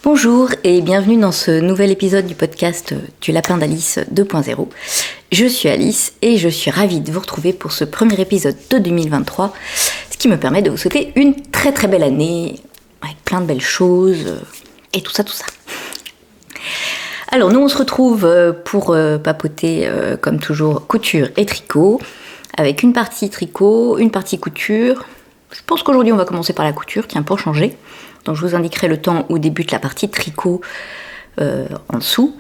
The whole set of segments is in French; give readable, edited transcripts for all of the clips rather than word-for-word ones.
Bonjour et bienvenue dans ce nouvel épisode du podcast du Lapin d'Alice 2.0. Je suis Alice et je suis ravie de vous retrouver pour ce premier épisode de 2023, ce qui me permet de vous souhaiter une très très belle année, avec plein de belles choses et tout ça. Alors nous on se retrouve pour papoter comme toujours couture et tricot, avec une partie tricot, une partie couture. Je pense qu'aujourd'hui on va commencer par la couture, tiens, pour changer. Donc je vous indiquerai le temps où débute la partie tricot en dessous.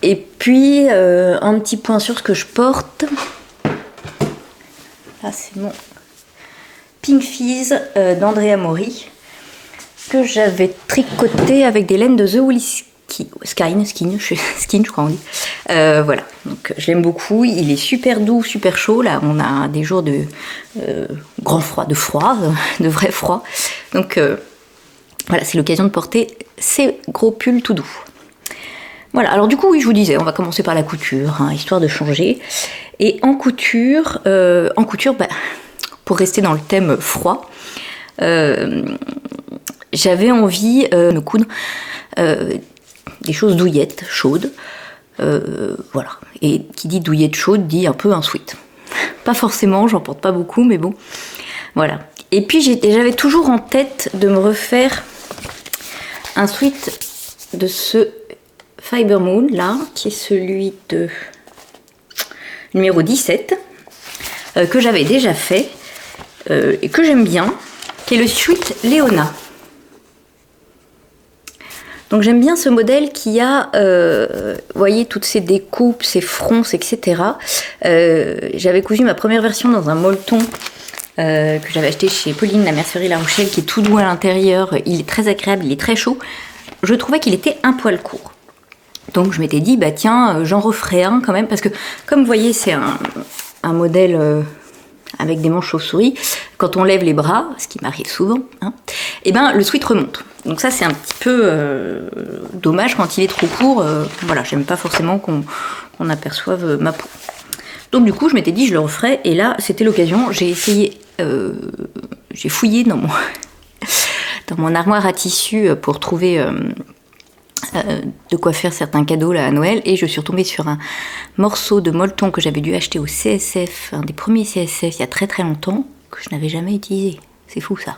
Et puis un petit point sur ce que je porte. Là c'est mon Pink Fizz d'Andrea Mori que j'avais tricoté avec des laines de The Woolly Skin, je crois on dit. Voilà, donc je l'aime beaucoup, il est super doux, super chaud. Là on a des jours de grand froid, de vrai froid. Donc voilà, c'est l'occasion de porter ces gros pulls tout doux. Voilà, alors du coup, oui, je vous disais, on va commencer par la couture, histoire de changer. Et en couture, pour rester dans le thème froid, j'avais envie de me coudre des choses douillettes, chaudes. Voilà, et qui dit douillette chaude dit un peu un sweat. Pas forcément, j'en porte pas beaucoup, mais bon, voilà. Et puis j'avais toujours en tête de me refaire un sweat de ce Fiber Moon là, qui est celui de numéro 17, que j'avais déjà fait et que j'aime bien, qui est le sweat Léona. Donc j'aime bien ce modèle qui a, vous voyez, toutes ces découpes, ces fronces, etc. J'avais cousu ma première version dans un molleton que j'avais acheté chez Pauline, la mercerie La Rochelle, qui est tout doux à l'intérieur, il est très agréable, il est très chaud. Je trouvais qu'il était un poil court. Donc je m'étais dit, bah tiens, j'en referai un quand même, parce que comme vous voyez, c'est un modèle avec des manches chauve-souris. Quand on lève les bras, ce qui m'arrive souvent, et ben le sweat remonte. Donc ça c'est un petit peu dommage quand il est trop court. Voilà, j'aime pas forcément qu'on aperçoive ma peau. Donc du coup je m'étais dit je le referai, et là c'était l'occasion. J'ai essayé, j'ai fouillé dans mon armoire à tissu pour trouver de quoi faire certains cadeaux là à Noël, et je suis retombée sur un morceau de molleton que j'avais dû acheter au CSF, un des premiers CSF il y a très très longtemps, que je n'avais jamais utilisé. C'est fou ça.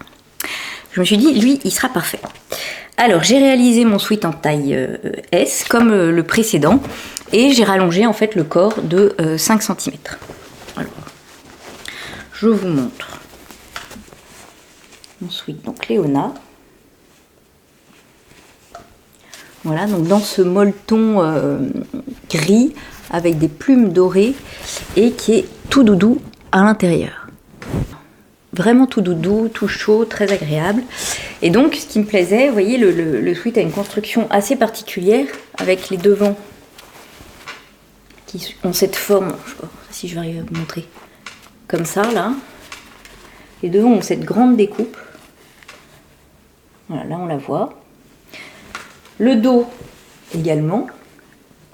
Je me suis dit lui il sera parfait. Alors j'ai réalisé mon sweat en taille S comme le précédent, et j'ai rallongé en fait le corps de 5 cm. Alors je vous montre mon sweat, donc Léona. Voilà, donc dans ce molleton gris avec des plumes dorées et qui est tout doudou à l'intérieur. Vraiment tout doudou, tout chaud, très agréable. Et donc ce qui me plaisait, vous voyez, le sweat a une construction assez particulière avec les devants qui ont cette forme, je sais pas si je vais arriver à vous montrer, comme ça là. Les devants ont cette grande découpe. Voilà, là on la voit. Le dos également.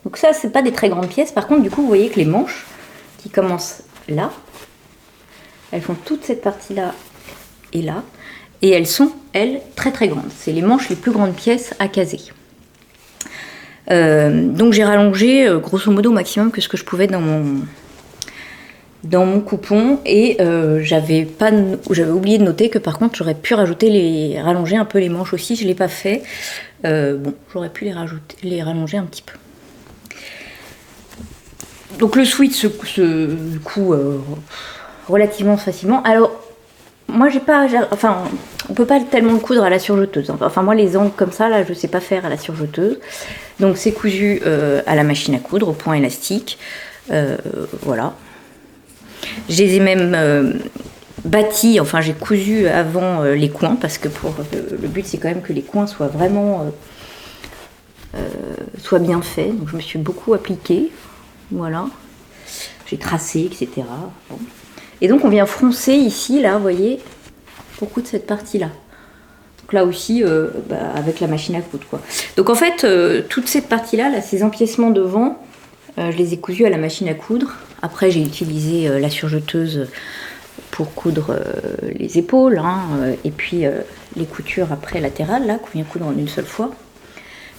Donc ça, c'est pas des très grandes pièces. Par contre, du coup, vous voyez que les manches qui commencent là, elles font toute cette partie-là et là. Et elles sont, elles, très très grandes. C'est les manches les plus grandes pièces à caser. Donc j'ai rallongé grosso modo au maximum que ce que je pouvais dans mon coupon. Et j'avais oublié de noter que par contre, j'aurais pu rallonger un peu les manches aussi. Je ne l'ai pas fait. Bon, j'aurais pu les rallonger un petit peu. Donc le sweat se coud relativement facilement. Alors, moi on peut pas tellement le coudre à la surjeteuse. Enfin moi les angles comme ça là, je sais pas faire à la surjeteuse. Donc c'est cousu à la machine à coudre au point élastique. Voilà. Je les ai même bâtis, enfin j'ai cousu avant les coins, parce que le but c'est quand même que les coins soient vraiment soient bien faits. Donc je me suis beaucoup appliquée, voilà, j'ai tracé, etc. Bon. Et donc on vient froncer ici, là, vous voyez, beaucoup de cette partie-là. Donc là aussi, avec la machine à coudre, quoi. Donc en fait, toute cette partie-là, là, ces empiècements devant, je les ai cousus à la machine à coudre. Après j'ai utilisé la surjeteuse pour coudre les épaules, et puis les coutures après latérales là qu'on vient coudre en une seule fois.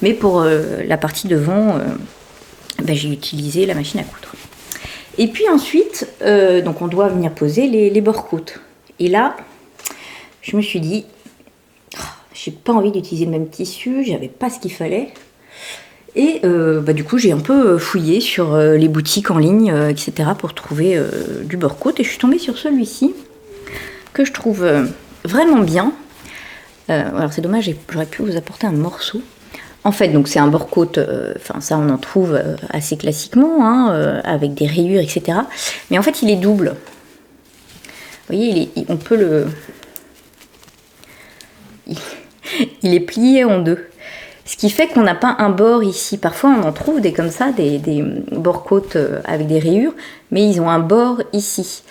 Mais pour la partie devant, j'ai utilisé la machine à coudre. Et puis ensuite, donc on doit venir poser les bords-côtes. Et là, je me suis dit, j'ai pas envie d'utiliser le même tissu, j'avais pas ce qu'il fallait. Et du coup, j'ai un peu fouillé sur les boutiques en ligne, etc. pour trouver du bord-côte. Et je suis tombée sur celui-ci, que je trouve vraiment bien. Alors c'est dommage, j'aurais pu vous apporter un morceau. En fait, donc c'est un bord-côte, ça on en trouve assez classiquement, hein, avec des rayures, etc. Mais en fait, il est double. Vous voyez, on peut le... Il est plié en deux. Ce qui fait qu'on n'a pas un bord ici. Parfois, on en trouve des comme ça, des bord-côtes avec des rayures, mais ils ont un bord ici.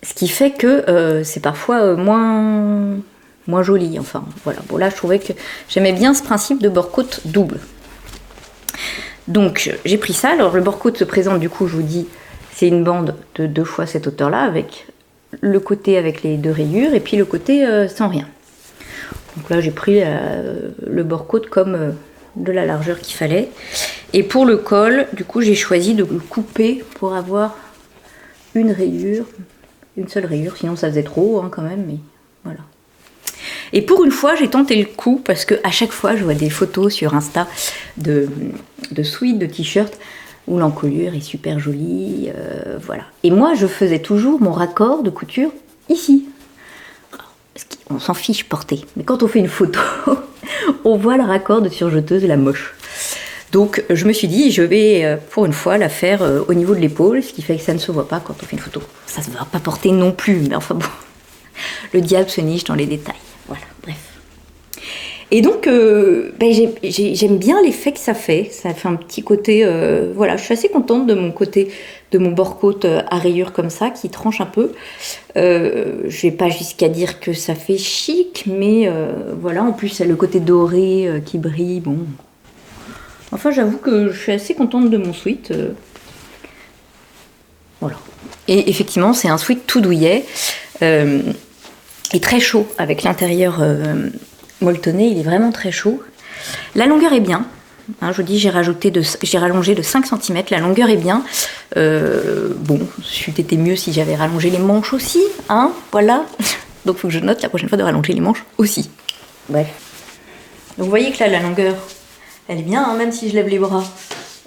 Ce qui fait que c'est parfois moins joli. Enfin, voilà. Bon, là, je trouvais que j'aimais bien ce principe de bord-côte double. Donc, j'ai pris ça. Alors, le bord-côte se présente, du coup, je vous dis, c'est une bande de 2 fois cette hauteur-là, avec le côté avec les 2 rayures, et puis le côté sans rien. Donc là, j'ai pris le bord-côte comme de la largeur qu'il fallait. Et pour le col, du coup, j'ai choisi de le couper pour avoir une seule rayure. Sinon, ça faisait trop, hein, quand même, mais voilà. Et pour une fois, j'ai tenté le coup, parce qu'à chaque fois, je vois des photos sur Insta de sweats, de t-shirts, où l'encolure est super jolie, voilà. Et moi, je faisais toujours mon raccord de couture ici. On s'en fiche porter, mais quand on fait une photo, on voit le raccord de surjeteuse, la moche. Donc je me suis dit, je vais pour une fois la faire au niveau de l'épaule, ce qui fait que ça ne se voit pas quand on fait une photo. Ça ne se va pas porter non plus, mais enfin bon, le diable se niche dans les détails. Voilà, bref. Et donc, j'aime bien l'effet que ça fait. Ça fait un petit côté, voilà, je suis assez contente de mon côté, de mon bord-côte à rayures comme ça, qui tranche un peu. Je vais pas jusqu'à dire que ça fait chic, mais voilà, en plus, il y a le côté doré qui brille, bon. Enfin, j'avoue que je suis assez contente de mon sweat. Voilà. Et effectivement, c'est un sweat tout douillet, et très chaud, avec l'intérieur... molletonné, il est vraiment très chaud. La longueur est bien. Hein, je vous dis, j'ai rallongé de 5 cm. La longueur est bien. Bon, c'eût été mieux si j'avais rallongé les manches aussi. Hein, voilà. Donc, il faut que je note la prochaine fois de rallonger les manches aussi. Bref. Donc, vous voyez que là, la longueur, elle est bien, hein, même si je lève les bras.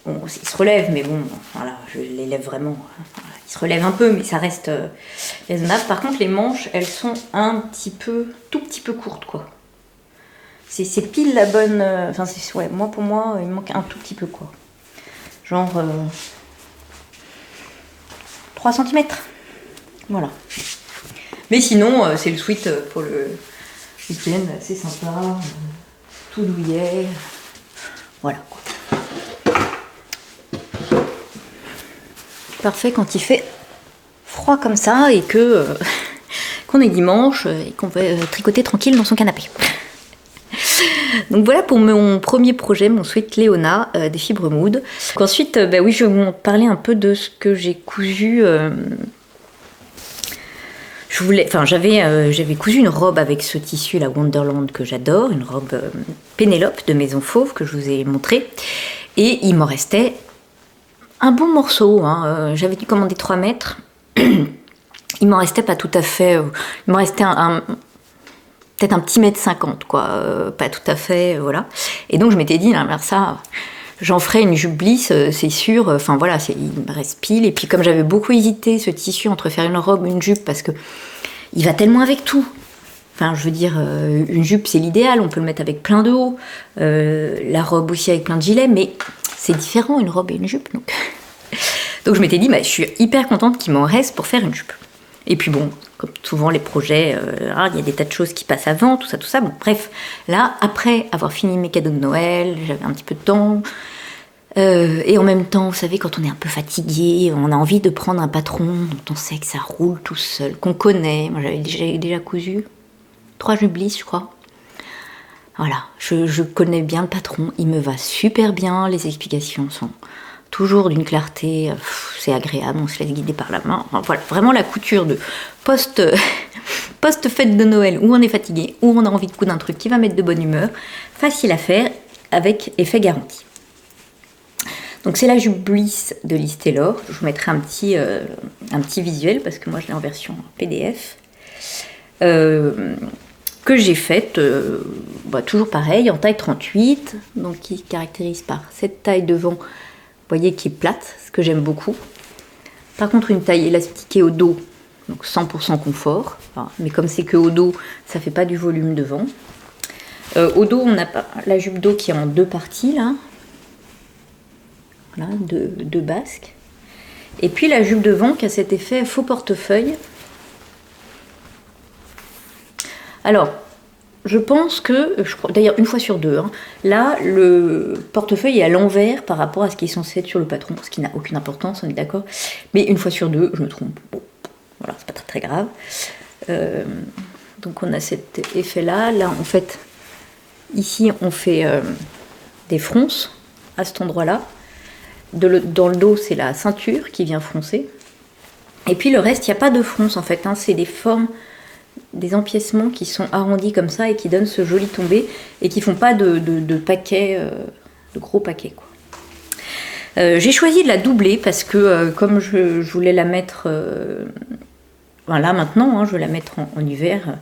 Bon, ils se relèvent, mais bon, voilà, je les lève vraiment. Voilà, ils se relèvent un peu, mais ça reste raisonnable. Par contre, les manches, elles sont tout petit peu courtes, quoi. C'est pile la bonne... ouais, pour moi, il me manque un tout petit peu, quoi. Genre 3 cm. Voilà. Mais sinon, c'est le sweat pour le week-end, c'est sympa. Tout douillet. Voilà, quoi. Parfait quand il fait froid comme ça et que qu'on est dimanche et qu'on peut tricoter tranquille dans son canapé. Donc voilà pour mon premier projet, mon sweat Léona des fibres Mood. Ensuite, oui, je vais vous parler un peu de ce que j'ai cousu. J'avais cousu une robe avec ce tissu, la Wonderland, que j'adore, une robe Pénélope de Maison Fauve que je vous ai montrée. Et il m'en restait un bon morceau. Hein. J'avais dû commander 3 mètres. Il m'en restait pas tout à fait. Il m'en restait peut-être un petit 1,50 m, quoi, pas tout à fait, voilà. Et donc je m'étais dit, ça, j'en ferai une jupe Bliss, c'est sûr, enfin voilà, il me reste pile. Et puis comme j'avais beaucoup hésité, ce tissu, entre faire une robe, une jupe, parce que il va tellement avec tout. Enfin, je veux dire, une jupe, c'est l'idéal, on peut le mettre avec plein de hauts, la robe aussi avec plein de gilets, mais c'est différent, une robe et une jupe, donc... Donc je m'étais dit, je suis hyper contente qu'il m'en reste pour faire une jupe. Et puis bon, comme souvent les projets, il y a des tas de choses qui passent avant, tout ça. Bon, bref, là, après avoir fini mes cadeaux de Noël, j'avais un petit peu de temps. Et en même temps, vous savez, quand on est un peu fatigué, on a envie de prendre un patron dont on sait que ça roule tout seul, qu'on connaît. Moi, j'avais déjà cousu 3 jupes Bliss, je crois. Voilà, je connais bien le patron, il me va super bien, les explications sont... toujours d'une clarté, c'est agréable, on se laisse guider par la main. Enfin, voilà, vraiment la couture de post-fête de Noël où on est fatigué, où on a envie de coudre un truc qui va mettre de bonne humeur, facile à faire avec effet garanti. Donc c'est la jupe Bliss de Liz Taylor. Je vous mettrai un petit visuel parce que moi je l'ai en version PDF. Que j'ai faite, toujours pareil, en taille 38, donc qui se caractérise par cette taille devant, vous voyez, qui est plate, ce que j'aime beaucoup. Par contre, une taille élastiquée au dos, donc 100% confort, mais comme c'est que au dos, ça fait pas du volume devant. Au dos, on a la jupe dos qui est en 2 parties, là. Voilà, deux basques. Et puis la jupe devant qui a cet effet faux portefeuille. Alors, je pense que, d'ailleurs une fois sur 2, là le portefeuille est à l'envers par rapport à ce qui est censé être sur le patron, ce qui n'a aucune importance, on est d'accord. Mais une fois sur 2, je me trompe. Bon, voilà, c'est pas très très grave. Donc on a cet effet-là. Là, en fait, ici on fait des fronces à cet endroit-là. Dans le dos, c'est la ceinture qui vient froncer. Et puis le reste, il n'y a pas de fronce en fait, c'est des formes, des empiècements qui sont arrondis comme ça et qui donnent ce joli tombé et qui font pas de paquets, de gros paquets, quoi. J'ai choisi de la doubler parce que comme je voulais la mettre là maintenant, je vais la mettre en hiver,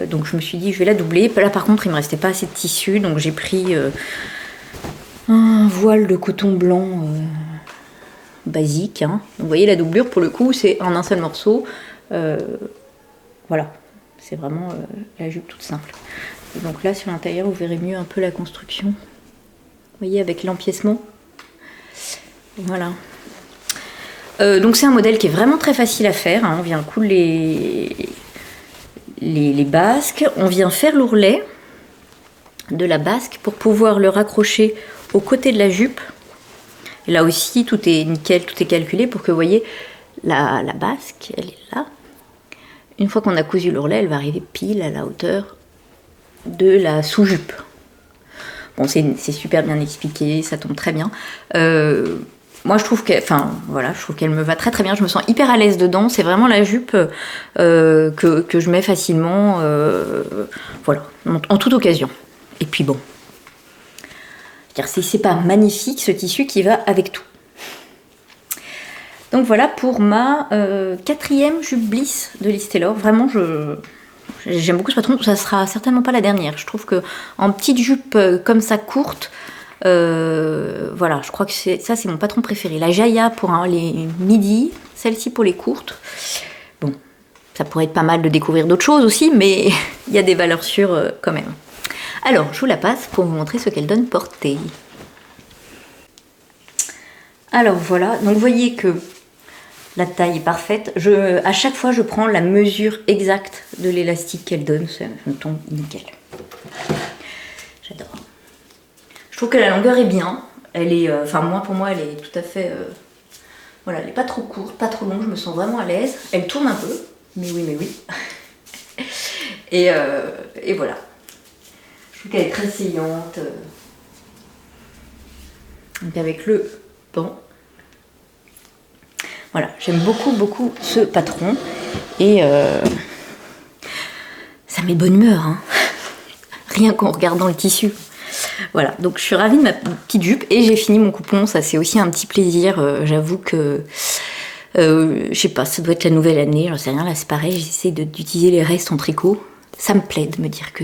donc je me suis dit je vais la doubler. Là par contre il me restait pas assez de tissu, donc j'ai pris un voile de coton blanc basique. Donc vous voyez la doublure pour le coup c'est en un seul morceau. Voilà, c'est vraiment la jupe toute simple. Et donc là sur l'intérieur vous verrez mieux un peu la construction. Vous voyez avec l'empiècement. Voilà. Donc c'est un modèle qui est vraiment très facile à faire. On vient coudre les basques, on vient faire l'ourlet de la basque pour pouvoir le raccrocher au côté de la jupe. Et là aussi tout est nickel, tout est calculé pour que vous voyez la basque, elle est là. Une fois qu'on a cousu l'ourlet, elle va arriver pile à la hauteur de la sous-jupe. Bon, c'est super bien expliqué, ça tombe très bien. Moi, je trouve qu'elle me va très très bien. Je me sens hyper à l'aise dedans. C'est vraiment la jupe que je mets facilement, voilà, en toute occasion. Et puis bon, c'est pas magnifique ce tissu qui va avec tout. Donc voilà pour ma 4e jupe Bliss de Liz Taylor. Vraiment, j'aime beaucoup ce patron. Ça sera certainement pas la dernière. Je trouve que en petite jupe comme ça courte, voilà, je crois que c'est mon patron préféré. La Jaya pour les midis, celle-ci pour les courtes. Bon, ça pourrait être pas mal de découvrir d'autres choses aussi, mais il y a des valeurs sûres quand même. Alors, je vous la passe pour vous montrer ce qu'elle donne portée. Alors voilà, donc vous voyez que la taille est parfaite. À chaque fois, je prends la mesure exacte de l'élastique qu'elle donne. Ça me tombe nickel. J'adore. Je trouve que la longueur est bien. Elle est, pour moi, elle est tout à fait... voilà, elle n'est pas trop courte, pas trop longue. Je me sens vraiment à l'aise. Elle tourne un peu. Mais oui. Et voilà. Je trouve qu'elle est très saillante. Donc avec le banc. Voilà, j'aime beaucoup ce patron. Et ça met bonne humeur. Rien qu'en regardant le tissu. Voilà, donc je suis ravie de ma petite jupe et j'ai fini mon coupon. Ça, c'est aussi un petit plaisir. J'avoue que... je sais pas, ça doit être la nouvelle année. J'en sais rien, là c'est pareil. J'essaie d'utiliser les restes en tricot. Ça me plaît de me dire que...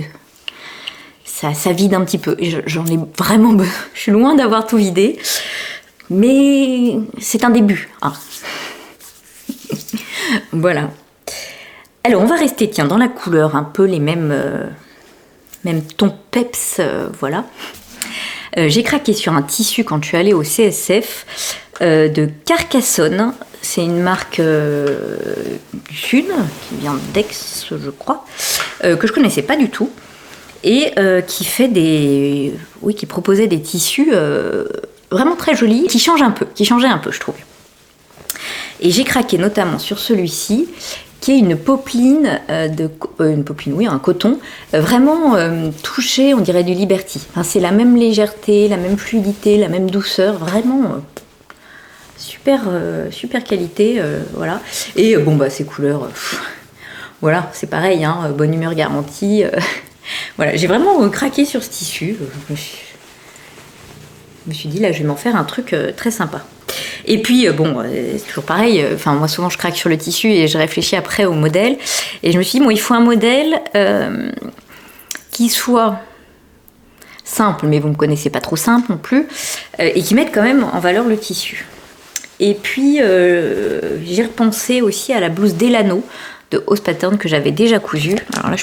Ça vide un petit peu. J'en ai vraiment besoin. Je suis loin d'avoir tout vidé. Mais c'est un début. Voilà. Alors, on va rester, dans la couleur, un peu les mêmes tons peps. Voilà. J'ai craqué sur un tissu quand je suis allée au CSF de Carcassonne. C'est une marque du Sud, qui vient d'Aix, je crois, que je connaissais pas du tout. Et qui proposait des tissus vraiment très jolis, qui changeaient un peu, je trouve. Et j'ai craqué notamment sur celui-ci, qui est une popeline, un coton, vraiment touché, on dirait du Liberty. C'est la même légèreté, la même fluidité, la même douceur, vraiment super qualité, voilà. Et ces couleurs, voilà, c'est pareil, bonne humeur garantie. Voilà, j'ai vraiment craqué sur ce tissu. Je me suis dit, là, je vais m'en faire un truc très sympa. Et puis, c'est toujours pareil. Moi, souvent, je craque sur le tissu et je réfléchis après au modèle. Et je me suis dit, il faut un modèle qui soit simple, mais vous ne me connaissez pas trop simple non plus, et qui mette quand même en valeur le tissu. Et puis, j'ai repensé aussi à la blouse Delano de Ose Pattern que j'avais déjà cousue. Alors là,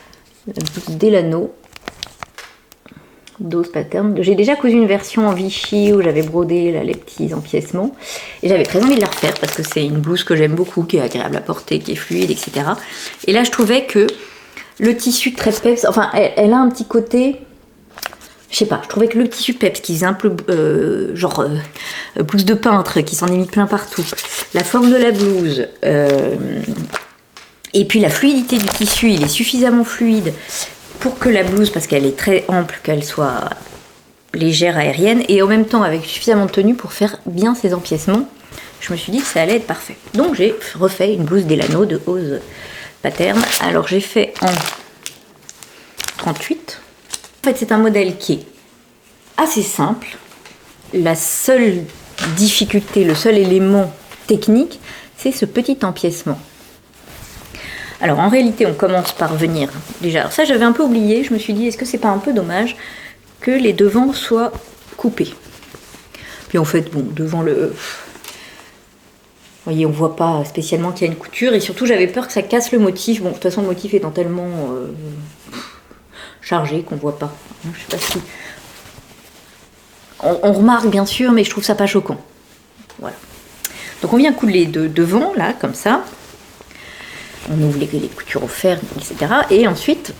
la blouse Delano d'Ose Pattern. J'ai déjà cousu une version en Vichy où j'avais brodé là, les petits empiècements. Et j'avais très envie de la refaire parce que c'est une blouse que j'aime beaucoup, qui est agréable à porter, qui est fluide, etc. Et là, je trouvais que le tissu très peps, elle a un petit côté... Je sais pas, je trouvais que le tissu peps qui faisait un peu blouse de peintre, qui s'en est mis plein partout, la forme de la blouse, et puis la fluidité du tissu, il est suffisamment fluide pour que la blouse, parce qu'elle est très ample, qu'elle soit légère, aérienne, et en même temps avec suffisamment de tenue pour faire bien ses empiècements. Je me suis dit que ça allait être parfait. Donc j'ai refait une blouse Delano de Ose Pattern. Alors j'ai fait en 38. En fait, c'est un modèle qui est assez simple. La seule difficulté, le seul élément technique, c'est ce petit empiècement. Alors, en réalité, on commence par venir... Déjà, alors ça, j'avais un peu oublié. Je me suis dit, est-ce que c'est pas un peu dommage que les devants soient coupés? Puis en fait, devant le... Vous voyez, on voit pas spécialement qu'il y a une couture. Et surtout, j'avais peur que ça casse le motif. De toute façon, le motif étant tellement... chargé qu'on voit pas. Je sais pas si... On remarque bien sûr, mais je trouve ça pas choquant. Voilà. Donc on vient coudre les deux devant, là, comme ça. On ouvre les coutures au fer, etc. Et ensuite,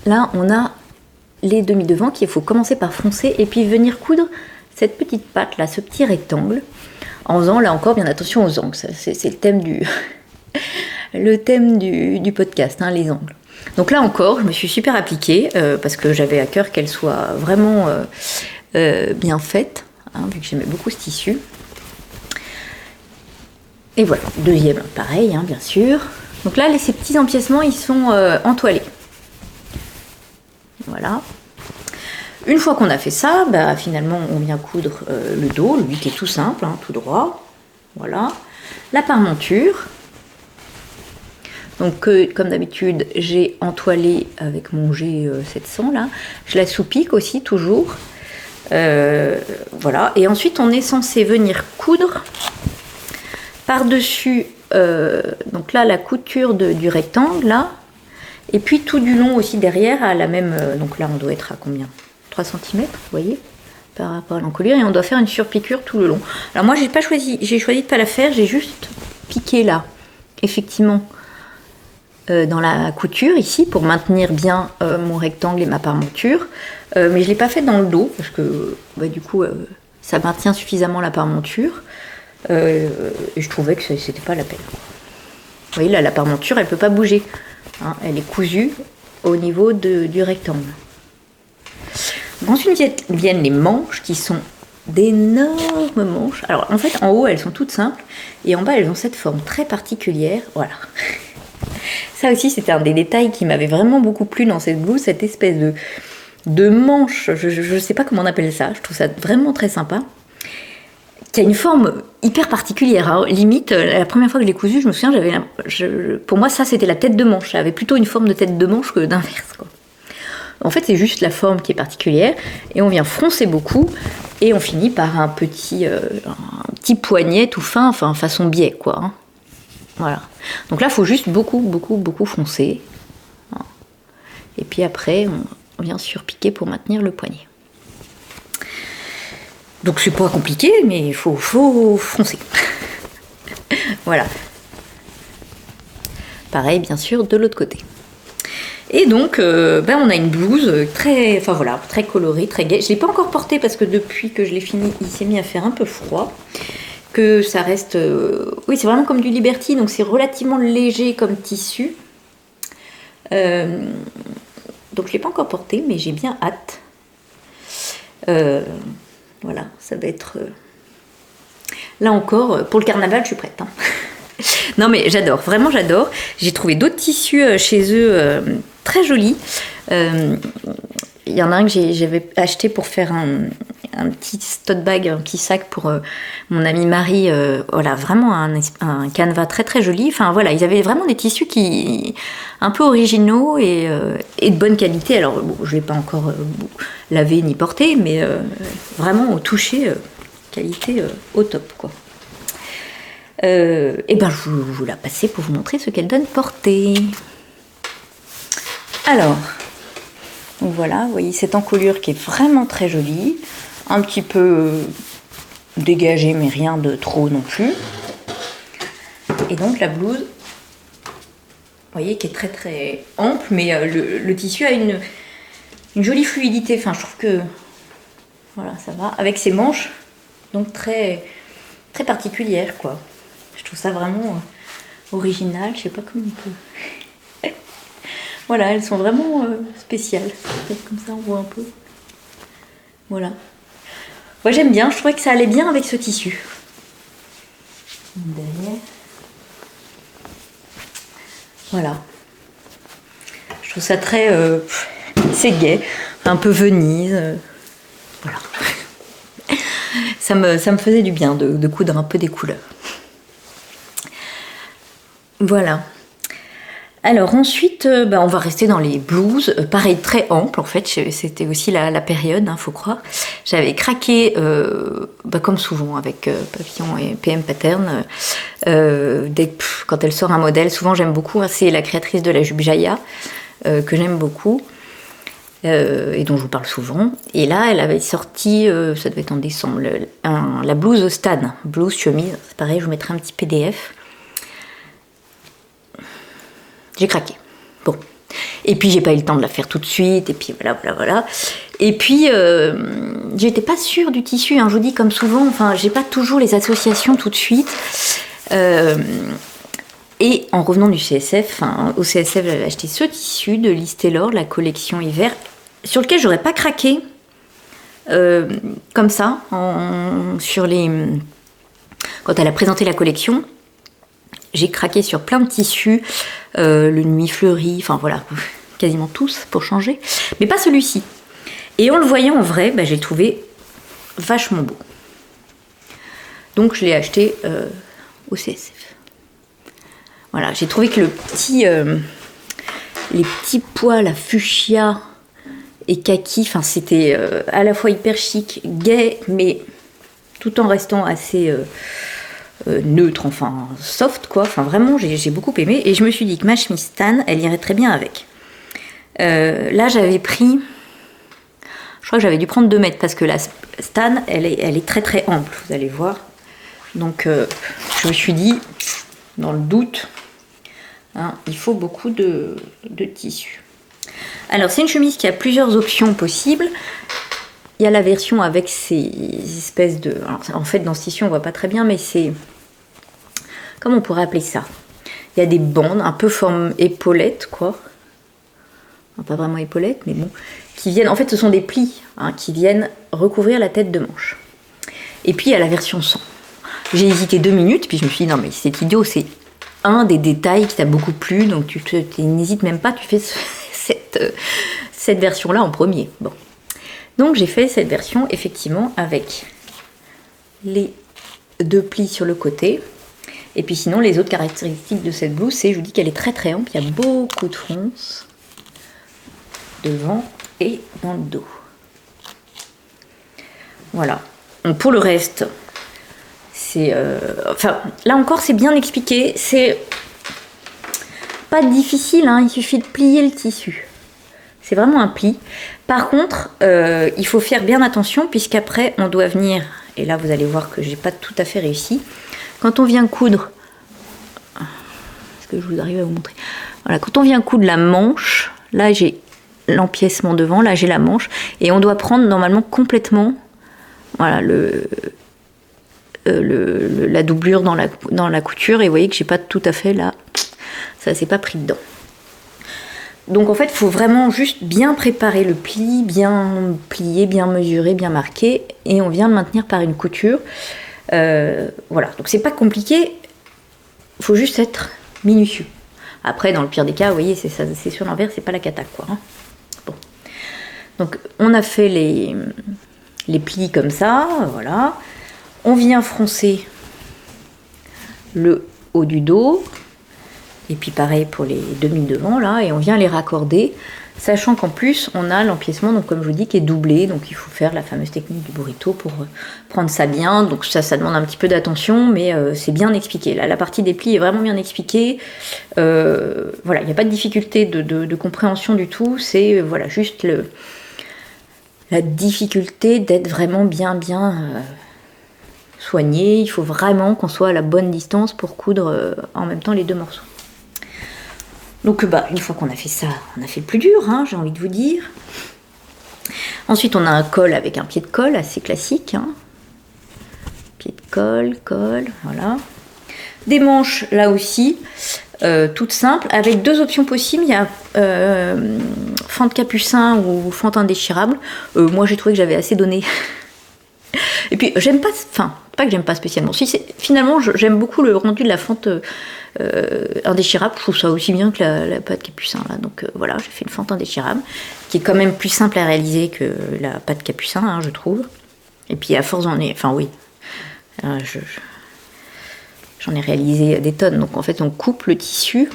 là, on a les demi-devants qu'il faut commencer par froncer et puis venir coudre cette petite patte, là, ce petit rectangle, en faisant, là encore, bien attention aux angles. C'est le thème du podcast, hein, les angles. Donc là encore, je me suis super appliquée parce que j'avais à cœur qu'elle soit vraiment bien faite, hein, vu que j'aimais beaucoup ce tissu. Et voilà, deuxième, pareil, hein, bien sûr. Donc là, ces petits empiècements, ils sont entoilés. Voilà. Une fois qu'on a fait ça, finalement, on vient coudre le dos, lui qui est tout simple, hein, tout droit. Voilà. La parmenture. Donc, comme d'habitude, j'ai entoilé avec mon G700 là. Je la sous-pique aussi, toujours. Voilà. Et ensuite, on est censé venir coudre par-dessus, donc là, la couture du rectangle, là. Et puis, tout du long aussi derrière, à la même... donc là, on doit être à combien? 3 cm, vous voyez, par rapport à l'encolure. Et on doit faire une surpiqûre tout le long. Alors moi, j'ai choisi de ne pas la faire. J'ai juste piqué là, effectivement, dans la couture ici pour maintenir bien mon rectangle et ma parmenture, mais je ne l'ai pas fait dans le dos parce que du coup ça maintient suffisamment la parmenture et je trouvais que c'était pas la peine. Vous voyez là, la parmenture elle peut pas bouger, hein, elle est cousue au niveau du rectangle. Ensuite viennent les manches qui sont d'énormes manches. Alors en fait en haut elles sont toutes simples et en bas elles ont cette forme très particulière, voilà. Ça aussi, c'était un des détails qui m'avait vraiment beaucoup plu dans cette blouse, cette espèce de manche, je ne sais pas comment on appelle ça, je trouve ça vraiment très sympa, qui a une forme hyper particulière. Hein. Limite, la première fois que je l'ai cousue, je me souviens, pour moi, ça, c'était la tête de manche. Ça avait plutôt une forme de tête de manche que d'inverse, quoi. En fait, c'est juste la forme qui est particulière, et on vient froncer beaucoup, et on finit par un petit poignet tout fin, façon biais, quoi. Hein. Voilà. Donc là, il faut juste beaucoup froncer. Et puis après, on vient surpiquer pour maintenir le poignet. Donc c'est pas compliqué, mais il faut froncer. Voilà. Pareil, bien sûr, de l'autre côté. Et donc, on a une blouse très colorée, très gaie. Je ne l'ai pas encore portée parce que depuis que je l'ai fini, il s'est mis à faire un peu froid. Que ça reste... oui, c'est vraiment comme du Liberty, donc c'est relativement léger comme tissu. Donc je ne l'ai pas encore porté, mais j'ai bien hâte. Voilà, ça va être... Là encore, pour le carnaval, je suis prête. Hein. Non mais j'adore, vraiment j'adore. J'ai trouvé d'autres tissus chez eux très jolis. Il y en a un que j'avais acheté pour faire un petit tote bag, un petit sac pour mon amie Marie. Voilà, vraiment un canevas très très joli. Enfin voilà, ils avaient vraiment des tissus qui un peu originaux et de bonne qualité. Alors bon, je ne l'ai pas encore lavé ni porté, mais vraiment au toucher, qualité au top quoi. Et ben je vous la passer pour vous montrer ce qu'elle donne portée. Alors, donc voilà, vous voyez cette encolure qui est vraiment très jolie, un petit peu dégagée mais rien de trop non plus. Et donc la blouse, vous voyez, qui est très très ample, mais le tissu a une jolie fluidité. Enfin, je trouve que voilà, ça va avec ses manches, donc très très particulière quoi. Je trouve ça vraiment original. Je sais pas comment on peut. Voilà, elles sont vraiment spéciales. Comme ça, on voit un peu. Voilà. Moi, j'aime bien. Je trouvais que ça allait bien avec ce tissu. Derrière. Voilà. Je trouve ça très... c'est gai. Un peu Venise. Voilà. Ça me faisait du bien de coudre un peu des couleurs. Voilà. Alors ensuite, on va rester dans les blouses, pareil très ample en fait, c'était aussi la période, faut croire. J'avais craqué, comme souvent avec Papillon et PM Pattern, quand elle sort un modèle, souvent j'aime beaucoup, c'est la créatrice de la jupe Jaya, que j'aime beaucoup, et dont je vous parle souvent. Et là, elle avait sorti, ça devait être en décembre, la blouse Stan, blouse chemise, c'est pareil, je vous mettrai un petit PDF. J'ai craqué. Bon. Et puis j'ai pas eu le temps de la faire tout de suite. Et puis voilà. Et puis j'étais pas sûre du tissu. Je vous dis comme souvent. Enfin, j'ai pas toujours les associations tout de suite. Et en revenant du CSF, au CSF, j'avais acheté ce tissu de Liz Taylor, la collection hiver, sur lequel j'aurais pas craqué comme ça quand elle a présenté la collection. J'ai craqué sur plein de tissus, le nuit fleuri, enfin voilà, quasiment tous pour changer, mais pas celui-ci. Et en le voyant en vrai, j'ai trouvé vachement beau. Donc je l'ai acheté au CSF. Voilà, j'ai trouvé que les petits poils à fuchsia et kaki, c'était à la fois hyper chic, gai, mais tout en restant assez... neutre, soft quoi, vraiment j'ai beaucoup aimé et je me suis dit que ma chemise Stan elle irait très bien avec. Là j'avais pris, je crois que j'avais dû prendre 2 mètres parce que la Stan elle est très très ample, vous allez voir, donc je me suis dit dans le doute, il faut beaucoup de tissu. Alors c'est une chemise qui a plusieurs options possibles. Il y a la version avec ces espèces de... Alors, en fait, dans ce tissu, on voit pas très bien, mais c'est... Comment on pourrait appeler ça? Il y a des bandes, un peu forme épaulette, quoi. Pas vraiment épaulette, mais bon. Qui viennent... En fait, ce sont des plis qui viennent recouvrir la tête de manche. Et puis, il y a la version sans. J'ai hésité 2 minutes, puis je me suis dit, non, mais c'est idiot, c'est un des détails qui t'a beaucoup plu, donc tu n'hésites même pas, tu fais cette version-là en premier. Bon. Donc j'ai fait cette version effectivement avec les 2 plis sur le côté. Et puis sinon les autres caractéristiques de cette blouse, c'est, je vous dis qu'elle est très très ample, il y a beaucoup de fronce devant et dans le dos. Voilà. Donc pour le reste, c'est... là encore c'est bien expliqué, c'est pas difficile, il suffit de plier le tissu. C'est vraiment un pli. Par contre, il faut faire bien attention puisqu'après, on doit venir... Et là, vous allez voir que j'ai pas tout à fait réussi. Quand on vient coudre... Est-ce que je vous arrive à vous montrer? Voilà, quand on vient coudre la manche, là, j'ai l'empiècement devant, là, j'ai la manche. Et on doit prendre normalement complètement... Voilà, la doublure dans la couture. Et vous voyez que j'ai pas tout à fait là... Ça s'est pas pris dedans. Donc en fait, il faut vraiment juste bien préparer le pli, bien plier, bien mesurer, bien marquer, et on vient le maintenir par une couture. Voilà, donc c'est pas compliqué, il faut juste être minutieux. Après, dans le pire des cas, vous voyez, c'est sur l'envers, c'est pas la cata, quoi. Bon. Donc on a fait les plis comme ça, voilà. On vient froncer le haut du dos, et puis pareil pour les demi devant là, et on vient les raccorder, sachant qu'en plus on a l'empiècement, donc comme je vous dis, qui est doublé, donc il faut faire la fameuse technique du burrito pour prendre ça bien, donc ça demande un petit peu d'attention, mais c'est bien expliqué. Là, la partie des plis est vraiment bien expliquée, voilà, il n'y a pas de difficulté de compréhension du tout, c'est voilà, juste la difficulté d'être vraiment bien soigné. Il faut vraiment qu'on soit à la bonne distance pour coudre en même temps les deux morceaux. Donc une fois qu'on a fait ça, on a fait le plus dur, hein, j'ai envie de vous dire. Ensuite on a un col avec un pied de colle assez classique, hein. Pied de colle, voilà. Des manches là aussi, toutes simples, avec deux options possibles. Il y a fente capucin ou fente indéchirable. Moi j'ai trouvé que j'avais assez donné. Et puis j'aime pas, enfin pas que j'aime pas spécialement. Finalement j'aime beaucoup le rendu de la fente indéchirable. Je trouve ça aussi bien que la pâte capucin là. Donc voilà, j'ai fait une fente indéchirable qui est quand même plus simple à réaliser que la pâte capucin, hein, je trouve. Et puis à force j'en ai réalisé des tonnes. Donc en fait on coupe le tissu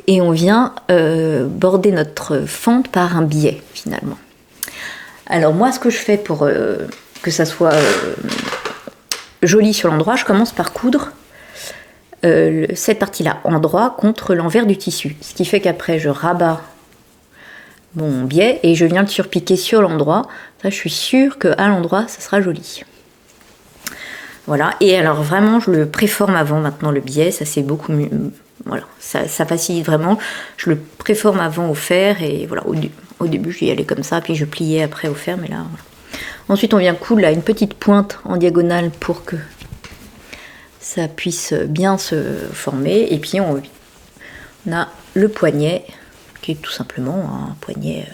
et on vient border notre fente par un biais finalement. Alors moi ce que je fais pour que ça soit joli sur l'endroit, je commence par coudre cette partie-là en droit contre l'envers du tissu. Ce qui fait qu'après je rabats mon biais et je viens le surpiquer sur l'endroit. Ça je suis sûre qu'à l'endroit ça sera joli. Voilà, et alors vraiment je le préforme avant maintenant le biais, ça c'est beaucoup mieux. Voilà, ça facilite vraiment. Je le préforme avant au fer et voilà, au début j'y allais comme ça, puis je pliais après au fer, mais là voilà. Ensuite on vient coudre là une petite pointe en diagonale pour que ça puisse bien se former, et puis on a le poignet qui est tout simplement un poignet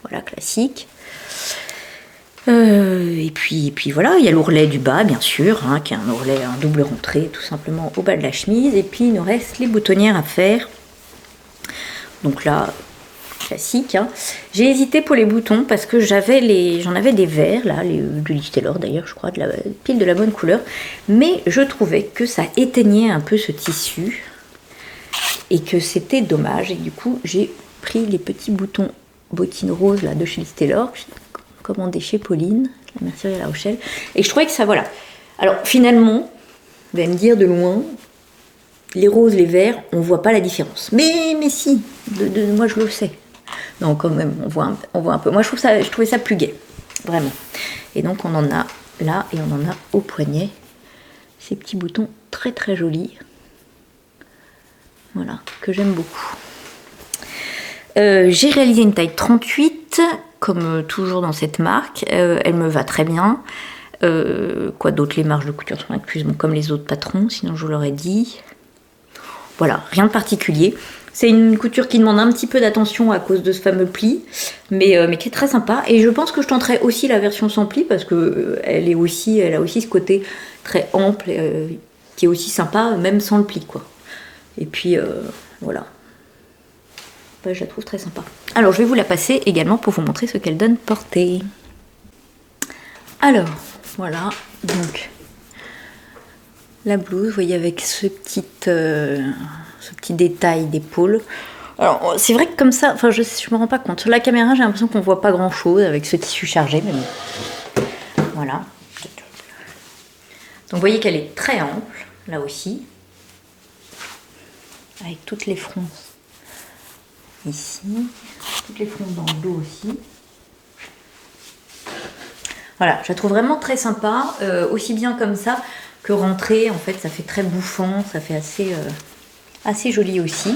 voilà, classique. Et puis voilà, il y a l'ourlet du bas bien sûr, hein, qui est un ourlet, un double rentrée tout simplement au bas de la chemise, et puis il nous reste les boutonnières à faire. Donc là, classique, hein. J'ai hésité pour les boutons parce que j'en avais des verts là, du Lis Taylor d'ailleurs je crois, pile de la bonne couleur, mais je trouvais que ça éteignait un peu ce tissu et que c'était dommage, et du coup j'ai pris les petits boutons bottines roses là de chez Lis Taylor, commandé chez Pauline, la mercerie à La Rochelle, et je trouvais que ça, voilà. Alors finalement, vous allez me dire de loin, les roses, les verts, on voit pas la différence. Mais si, moi je le sais. Non, quand même, on voit un peu. Moi je trouvais ça plus gai, vraiment. Et donc on en a là, et on en a au poignet, ces petits boutons très très jolis. Voilà, que j'aime beaucoup. J'ai réalisé une taille 38, comme toujours dans cette marque, elle me va très bien. Quoi d'autre, les marges de couture sont incluses, bon, comme les autres patrons, sinon je vous l'aurais dit. Voilà, rien de particulier. C'est une couture qui demande un petit peu d'attention à cause de ce fameux pli, mais qui est très sympa. Et je pense que je tenterai aussi la version sans pli, parce que elle a aussi ce côté très ample, qui est aussi sympa, même sans le pli, quoi. Et puis voilà. Je la trouve très sympa. Alors je vais vous la passer également pour vous montrer ce qu'elle donne portée. Alors voilà, donc la blouse, vous voyez, avec ce petit détail d'épaule. Alors c'est vrai que comme ça, enfin je me rends pas compte. Sur la caméra j'ai l'impression qu'on voit pas grand chose avec ce tissu chargé, mais bon. Voilà. Donc vous voyez qu'elle est très ample, là aussi. Avec toutes les fronces. Ici, toutes les fronces dans le dos aussi. Voilà, je la trouve vraiment très sympa, aussi bien comme ça que rentrée. En fait, ça fait très bouffant, ça fait assez joli aussi.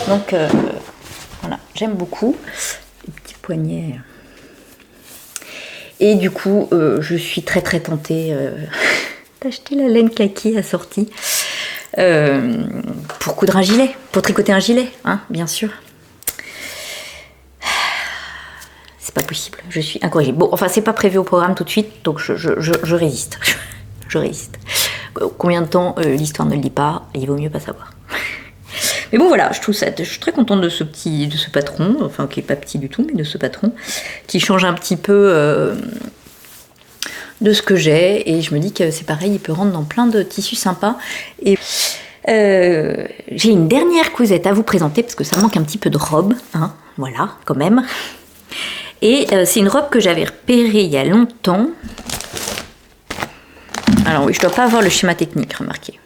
Donc voilà, j'aime beaucoup les petits poignets. Et du coup, je suis très très tentée d'acheter la laine kaki assortie pour coudre un gilet, pour tricoter un gilet, hein, bien sûr. C'est pas possible, je suis incorrigible. Bon, enfin, c'est pas prévu au programme tout de suite, donc je résiste. Je résiste. Combien de temps l'histoire ne le dit pas, il vaut mieux pas savoir. Mais bon voilà, je suis très contente de ce patron, enfin qui est pas petit du tout, mais de ce patron, qui change un petit peu de ce que j'ai, et je me dis que c'est pareil, il peut rentrer dans plein de tissus sympas. Et j'ai une dernière cousette à vous présenter, parce que ça manque un petit peu de robe, hein, voilà, quand même. Et c'est une robe que j'avais repérée il y a longtemps. Alors oui, je dois pas avoir le schéma technique, remarquez.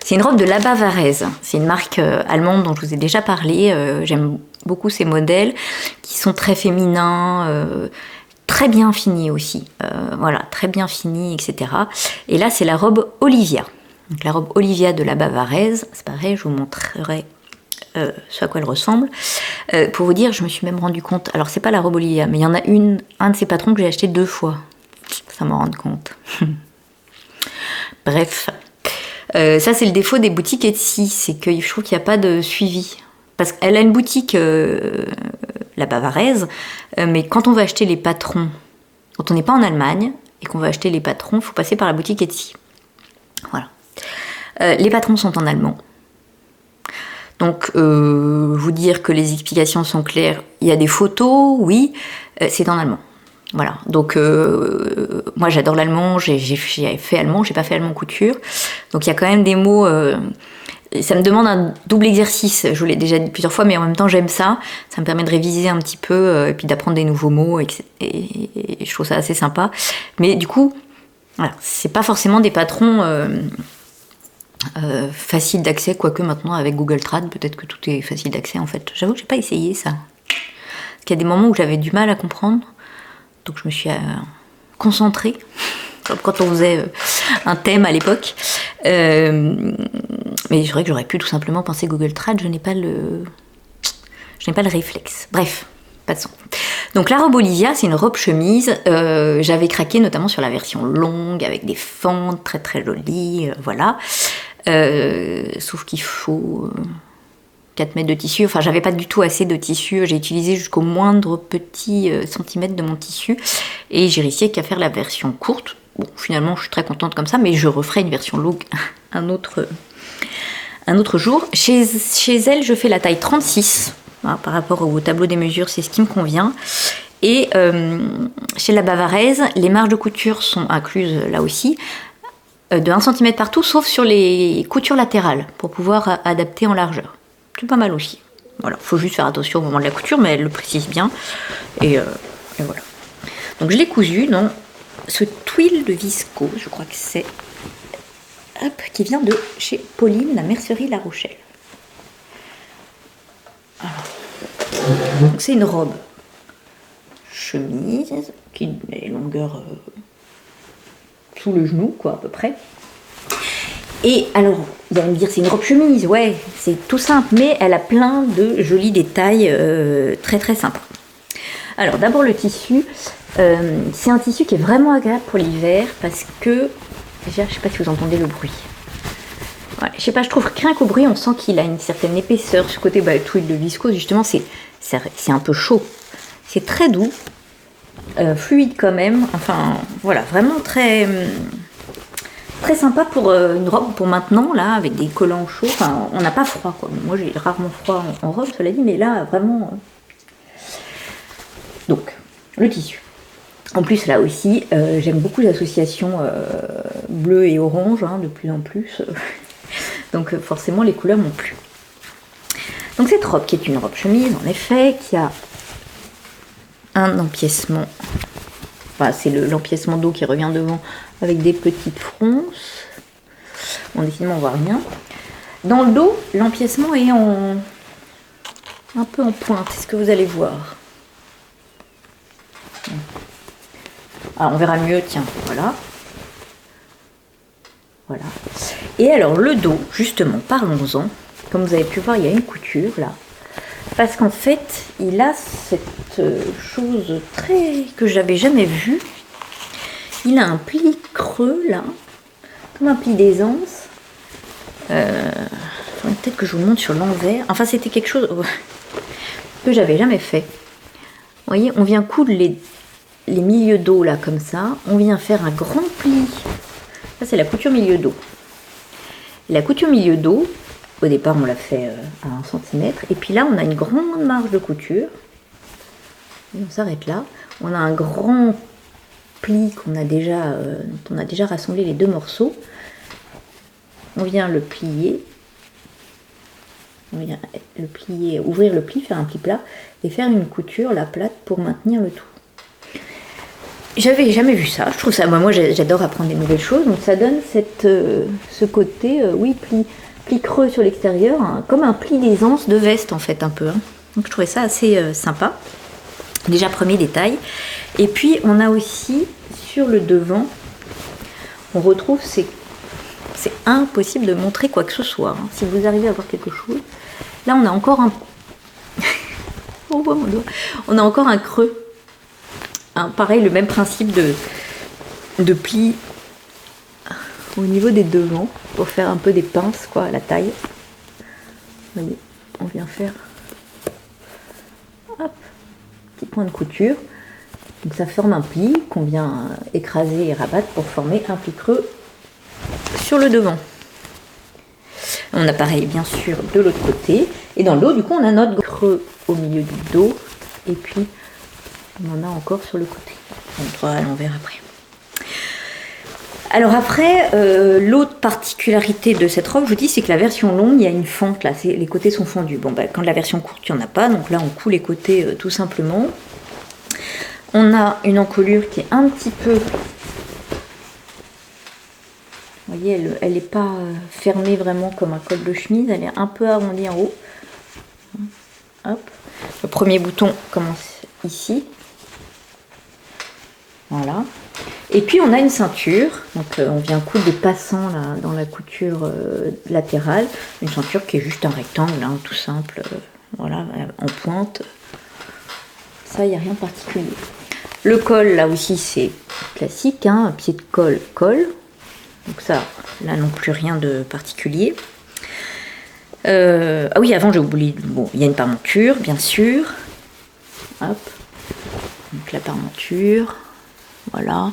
C'est une robe de La Bavarese. C'est une marque allemande dont je vous ai déjà parlé. J'aime beaucoup ces modèles qui sont très féminins, très bien finis aussi. Voilà, très bien finis, etc. Et là, c'est la robe Olivia. Donc la robe Olivia de La Bavarese. C'est pareil, je vous montrerai ce à quoi elle ressemble. Pour vous dire, je me suis même rendu compte. Alors, c'est pas la robe Olivia, mais il y en a un de ces patrons que j'ai acheté 2 fois. Ça m'en rend compte. Bref. Ça, c'est le défaut des boutiques Etsy, c'est que je trouve qu'il n'y a pas de suivi. Parce qu'elle a une boutique, La Bavarese, mais quand on va acheter les patrons, quand on n'est pas en Allemagne et qu'on va acheter les patrons, il faut passer par la boutique Etsy. Voilà. Les patrons sont en allemand. Donc, vous dire que les explications sont claires, il y a des photos, oui, c'est en allemand. Voilà, donc moi j'adore l'allemand, j'ai fait allemand, j'ai pas fait allemand couture, donc il y a quand même des mots, ça me demande un double exercice, je vous l'ai déjà dit plusieurs fois, mais en même temps j'aime ça me permet de réviser un petit peu, et puis d'apprendre des nouveaux mots, et je trouve ça assez sympa, mais du coup, voilà, c'est pas forcément des patrons faciles d'accès, quoique maintenant avec Google Trad, peut-être que tout est facile d'accès en fait, j'avoue que j'ai pas essayé ça, parce qu'il y a des moments où j'avais du mal à comprendre. Donc je me suis concentrée, comme quand on faisait un thème à l'époque. Mais c'est vrai que j'aurais pu tout simplement penser Google Trad, je n'ai pas le réflexe. Bref, passons. Donc la robe Olivia, c'est une robe chemise. J'avais craqué notamment sur la version longue, avec des fentes très très jolies, voilà. Sauf qu'il faut 4 mètres de tissu, enfin j'avais pas du tout assez de tissu, j'ai utilisé jusqu'au moindre petit centimètre de mon tissu et j'ai réussi qu'à faire la version courte. Bon, finalement je suis très contente comme ça, mais je referai une version longue un autre jour. Chez elle, je fais la taille 36, hein, par rapport au tableau des mesures, c'est ce qui me convient. Et chez La Bavarese, les marges de couture sont incluses là aussi, de 1 cm partout, sauf sur les coutures latérales, pour pouvoir adapter en largeur. C'est pas mal aussi. Voilà, faut juste faire attention au moment de la couture, mais elle le précise bien. Et voilà. Donc je l'ai cousu dans ce tuile de viscose, je crois que c'est, qui vient de chez Pauline, la mercerie La Rochelle. Alors, donc c'est une robe chemise qui est longueur sous le genou, quoi, à peu près. Et alors, vous allez me dire, c'est une robe chemise, ouais, c'est tout simple, mais elle a plein de jolis détails très très sympas. Alors, d'abord le tissu, c'est un tissu qui est vraiment agréable pour l'hiver parce que, déjà, je sais pas si vous entendez le bruit. Ouais, je sais pas, je trouve que rien qu'au bruit, on sent qu'il a une certaine épaisseur. Ce côté tuile de viscose, justement, c'est un peu chaud. C'est très doux, fluide quand même, enfin, voilà, vraiment très... Très sympa pour une robe pour maintenant, là, avec des collants chauds. Enfin, on n'a pas froid, quoi. Moi, j'ai rarement froid en robe, cela dit, mais là, vraiment... Donc, le tissu. En plus, là aussi, j'aime beaucoup l'association bleu et orange, hein, de plus en plus. Donc, forcément, les couleurs m'ont plu. Donc, cette robe, qui est une robe chemise, en effet, qui a un empiècement... Enfin, c'est l'empiècement dos qui revient devant avec des petites fronces. Bon, décidément, on voit rien. Dans le dos, l'empiècement est un peu en pointe. C'est ce que vous allez voir. Alors, on verra mieux. Tiens, voilà. Voilà. Et alors, le dos, justement, parlons-en. Comme vous avez pu voir, il y a une couture, là. Parce qu'en fait, il a cette chose que j'avais jamais vue. Il a un pli creux, là, comme un pli d'aisance. Peut-être que je vous montre sur l'envers. Enfin, c'était quelque chose que j'avais jamais fait. Vous voyez, on vient coudre les milieux dos, là, comme ça. On vient faire un grand pli. Ça, c'est la couture milieu dos. Et la couture milieu dos, Au départ, on l'a fait à 1 centimètre. Et puis là, on a une grande marge de couture. Et on s'arrête là. On a un grand pli dont on a déjà rassemblé les 2 morceaux. On vient le plier. On vient le plier, ouvrir le pli, faire un pli plat et faire une couture, la plate, pour maintenir le tout. J'avais jamais vu ça. Je trouve ça, moi j'adore apprendre des nouvelles choses. Donc ça donne ce côté, pli creux sur l'extérieur, hein, comme un pli d'aisance de veste en fait un peu. Hein. Donc je trouvais ça assez sympa. Déjà premier détail. Et puis on a aussi sur le devant, on retrouve c'est impossible de montrer quoi que ce soit. Hein. Si vous arrivez à voir quelque chose, là on a encore un, on voit mon doigt. On a encore un creux. Hein, pareil, le même principe de pli au niveau des devants pour faire un peu des pinces quoi à la taille. Vous voyez, on vient faire petit point de couture. Donc ça forme un pli qu'on vient écraser et rabattre pour former un pli creux sur le devant. On a pareil bien sûr de l'autre côté. Et dans le dos, du coup, on a notre creux au milieu du dos. Et puis, on en a encore sur le côté. On pourra à l'envers après. Alors après, l'autre particularité de cette robe, je vous dis, c'est que la version longue, il y a une fente là, les côtés sont fendus. Bon, quand la version courte, il n'y en a pas, donc là on coud les côtés tout simplement. On a une encolure qui est un petit peu, vous voyez, elle n'est pas fermée vraiment comme un col de chemise, elle est un peu arrondie en haut. Hop. Le premier bouton commence ici. Voilà. Et puis on a une ceinture, donc on vient coudre des passants là, dans la couture latérale, une ceinture qui est juste un rectangle, hein, tout simple, voilà, en pointe. Ça, il n'y a rien de particulier. Le col, là aussi, c'est classique, hein, un pied de col, donc ça, là non plus rien de particulier. Ah oui, avant j'ai oublié, bon, il y a une parmenture, bien sûr. Hop, donc la parmenture. Voilà.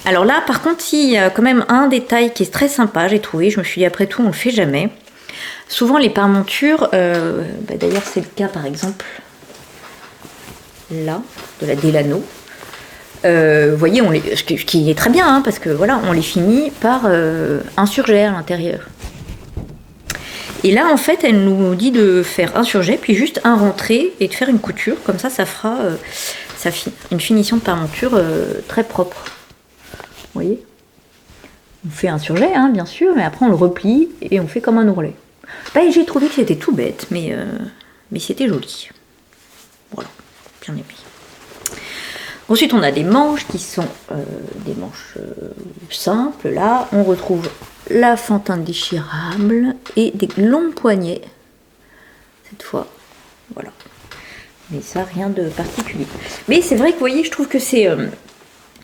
Alors là, par contre, il y a quand même un détail qui est très sympa, j'ai trouvé. Je me suis dit, après tout, on le fait jamais. Souvent, les parmentures, d'ailleurs, c'est le cas, par exemple, là, de la Delano. Vous voyez, ce qui est très bien, hein, parce que voilà, on les finit par un surjet à l'intérieur. Et là, en fait, elle nous dit de faire un surjet, puis juste un rentré et de faire une couture. Comme ça fera une finition de parmenture très propre. Vous voyez, on fait un surjet, hein, bien sûr, mais après on le replie et on fait comme un ourlet. J'ai trouvé que c'était tout bête, mais c'était joli. Voilà, bien aimé. Ensuite, on a des manches qui sont des manches simples. Là, on retrouve la fente indéchirable et des longs poignets. Cette fois, voilà. Mais ça, rien de particulier. Mais c'est vrai que, vous voyez, je trouve que c'est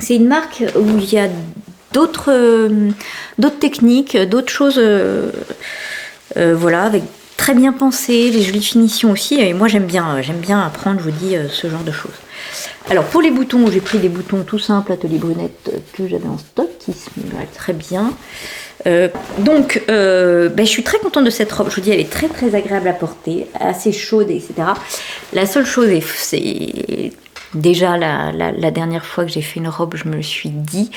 une marque où il y a d'autres techniques, d'autres choses, voilà, avec très bien pensé, les jolies finitions aussi. Et moi, j'aime bien apprendre, je vous dis, ce genre de choses. Alors, pour les boutons, j'ai pris des boutons tout simples, Atelier Brunette, que j'avais en stock, qui se mêlent très bien. Je suis très contente de cette robe. Je vous dis, elle est très très agréable à porter, assez chaude, etc. La seule chose, c'est déjà la dernière fois que j'ai fait une robe, je me suis dit,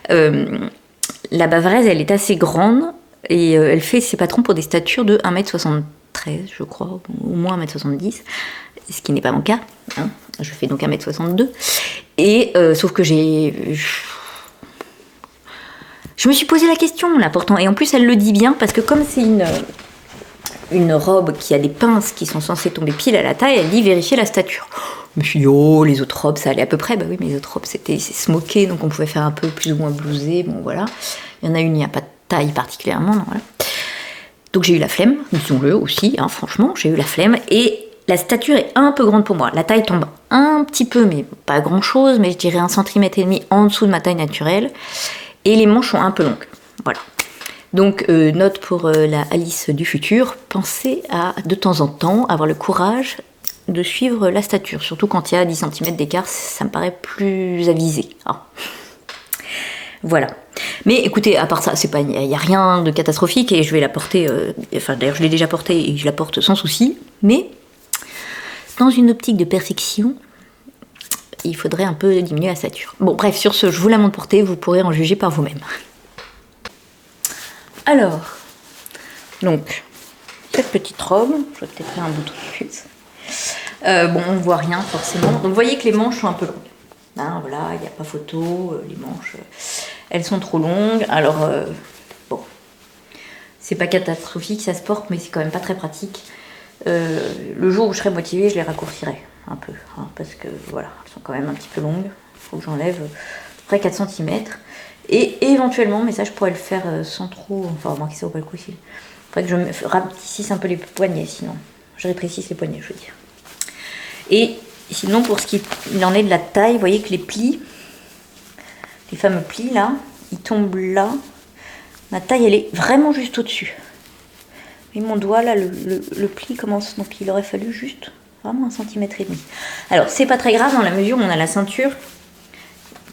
la bavaraise, elle est assez grande et elle fait ses patrons pour des statures de 1m73, je crois, au moins 1m70, ce qui n'est pas mon cas. Hein. Je fais donc 1m62. Et sauf que je me suis posé la question là pourtant, et en plus elle le dit bien parce que comme c'est une robe qui a des pinces qui sont censées tomber pile à la taille, elle dit vérifier la stature. Je me suis dit oh, les autres robes ça allait à peu près, bah oui mais les autres robes c'est smoké donc on pouvait faire un peu plus ou moins blousé, bon voilà. Il y en a une, il n'y a pas de taille particulièrement, non, voilà. Donc j'ai eu la flemme, disons-le aussi, hein, franchement j'ai eu la flemme et la stature est un peu grande pour moi. La taille tombe un petit peu, mais pas grand chose, mais je dirais 1,5 cm en dessous de ma taille naturelle. Et les manches sont un peu longues. Voilà. Donc, note pour la Alice du futur, pensez à, de temps en temps, avoir le courage de suivre la stature. Surtout quand il y a 10 cm d'écart, ça me paraît plus avisé. Ah. Voilà. Mais écoutez, à part ça, il n'y a rien de catastrophique et je vais la porter, enfin d'ailleurs je l'ai déjà portée et je la porte sans souci, mais dans une optique de perfection, il faudrait un peu diminuer la stature. Bon bref, sur ce, je vous la montre portée, vous pourrez en juger par vous-même. Alors, donc, cette petite robe, je vais peut-être faire un bouton de plus. Bon, on ne voit rien forcément. Donc vous voyez que les manches sont un peu longues. Hein, voilà, il n'y a pas photo, les manches, elles sont trop longues. Alors, bon, c'est pas catastrophique, ça se porte, mais c'est quand même pas très pratique. Le jour où je serai motivée, je les raccourcirai un peu, hein, parce que voilà, elles sont quand même un petit peu longues. Il faut que j'enlève à peu près 4 cm. Et éventuellement, mais ça je pourrais le faire sans trop, enfin remarquez ça au pas le coup ici. Il faudrait que je rapetisse un peu les poignets, sinon je rétrécisse les poignets, je veux dire. Et sinon, pour ce qui en est de la taille, vous voyez que les plis, les fameux plis là, ils tombent là. Ma taille, elle est vraiment juste au-dessus. Et mon doigt là, le pli commence, donc il aurait fallu juste vraiment 1,5 cm. Alors, c'est pas très grave dans la mesure où on a la ceinture,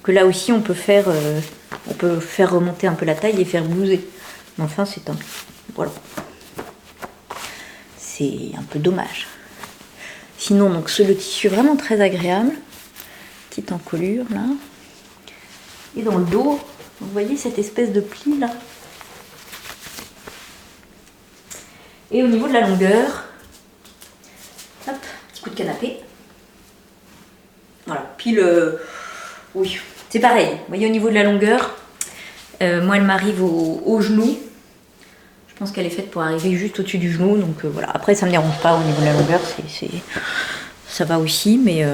que là aussi on peut faire remonter un peu la taille et faire blouser. Mais enfin, c'est un... Voilà. C'est un peu dommage. Sinon, donc, le tissu est vraiment très agréable. Petite encolure, là. Et dans le dos, vous voyez cette espèce de pli, là. Et au niveau de la longueur, hop, petit coup de canapé. Voilà, puis oui, c'est pareil. Vous voyez, au niveau de la longueur, moi, elle m'arrive au genou. Je pense qu'elle est faite pour arriver juste au-dessus du genou, donc voilà. Après, ça ne me dérange pas au niveau de la longueur, ça va aussi, mais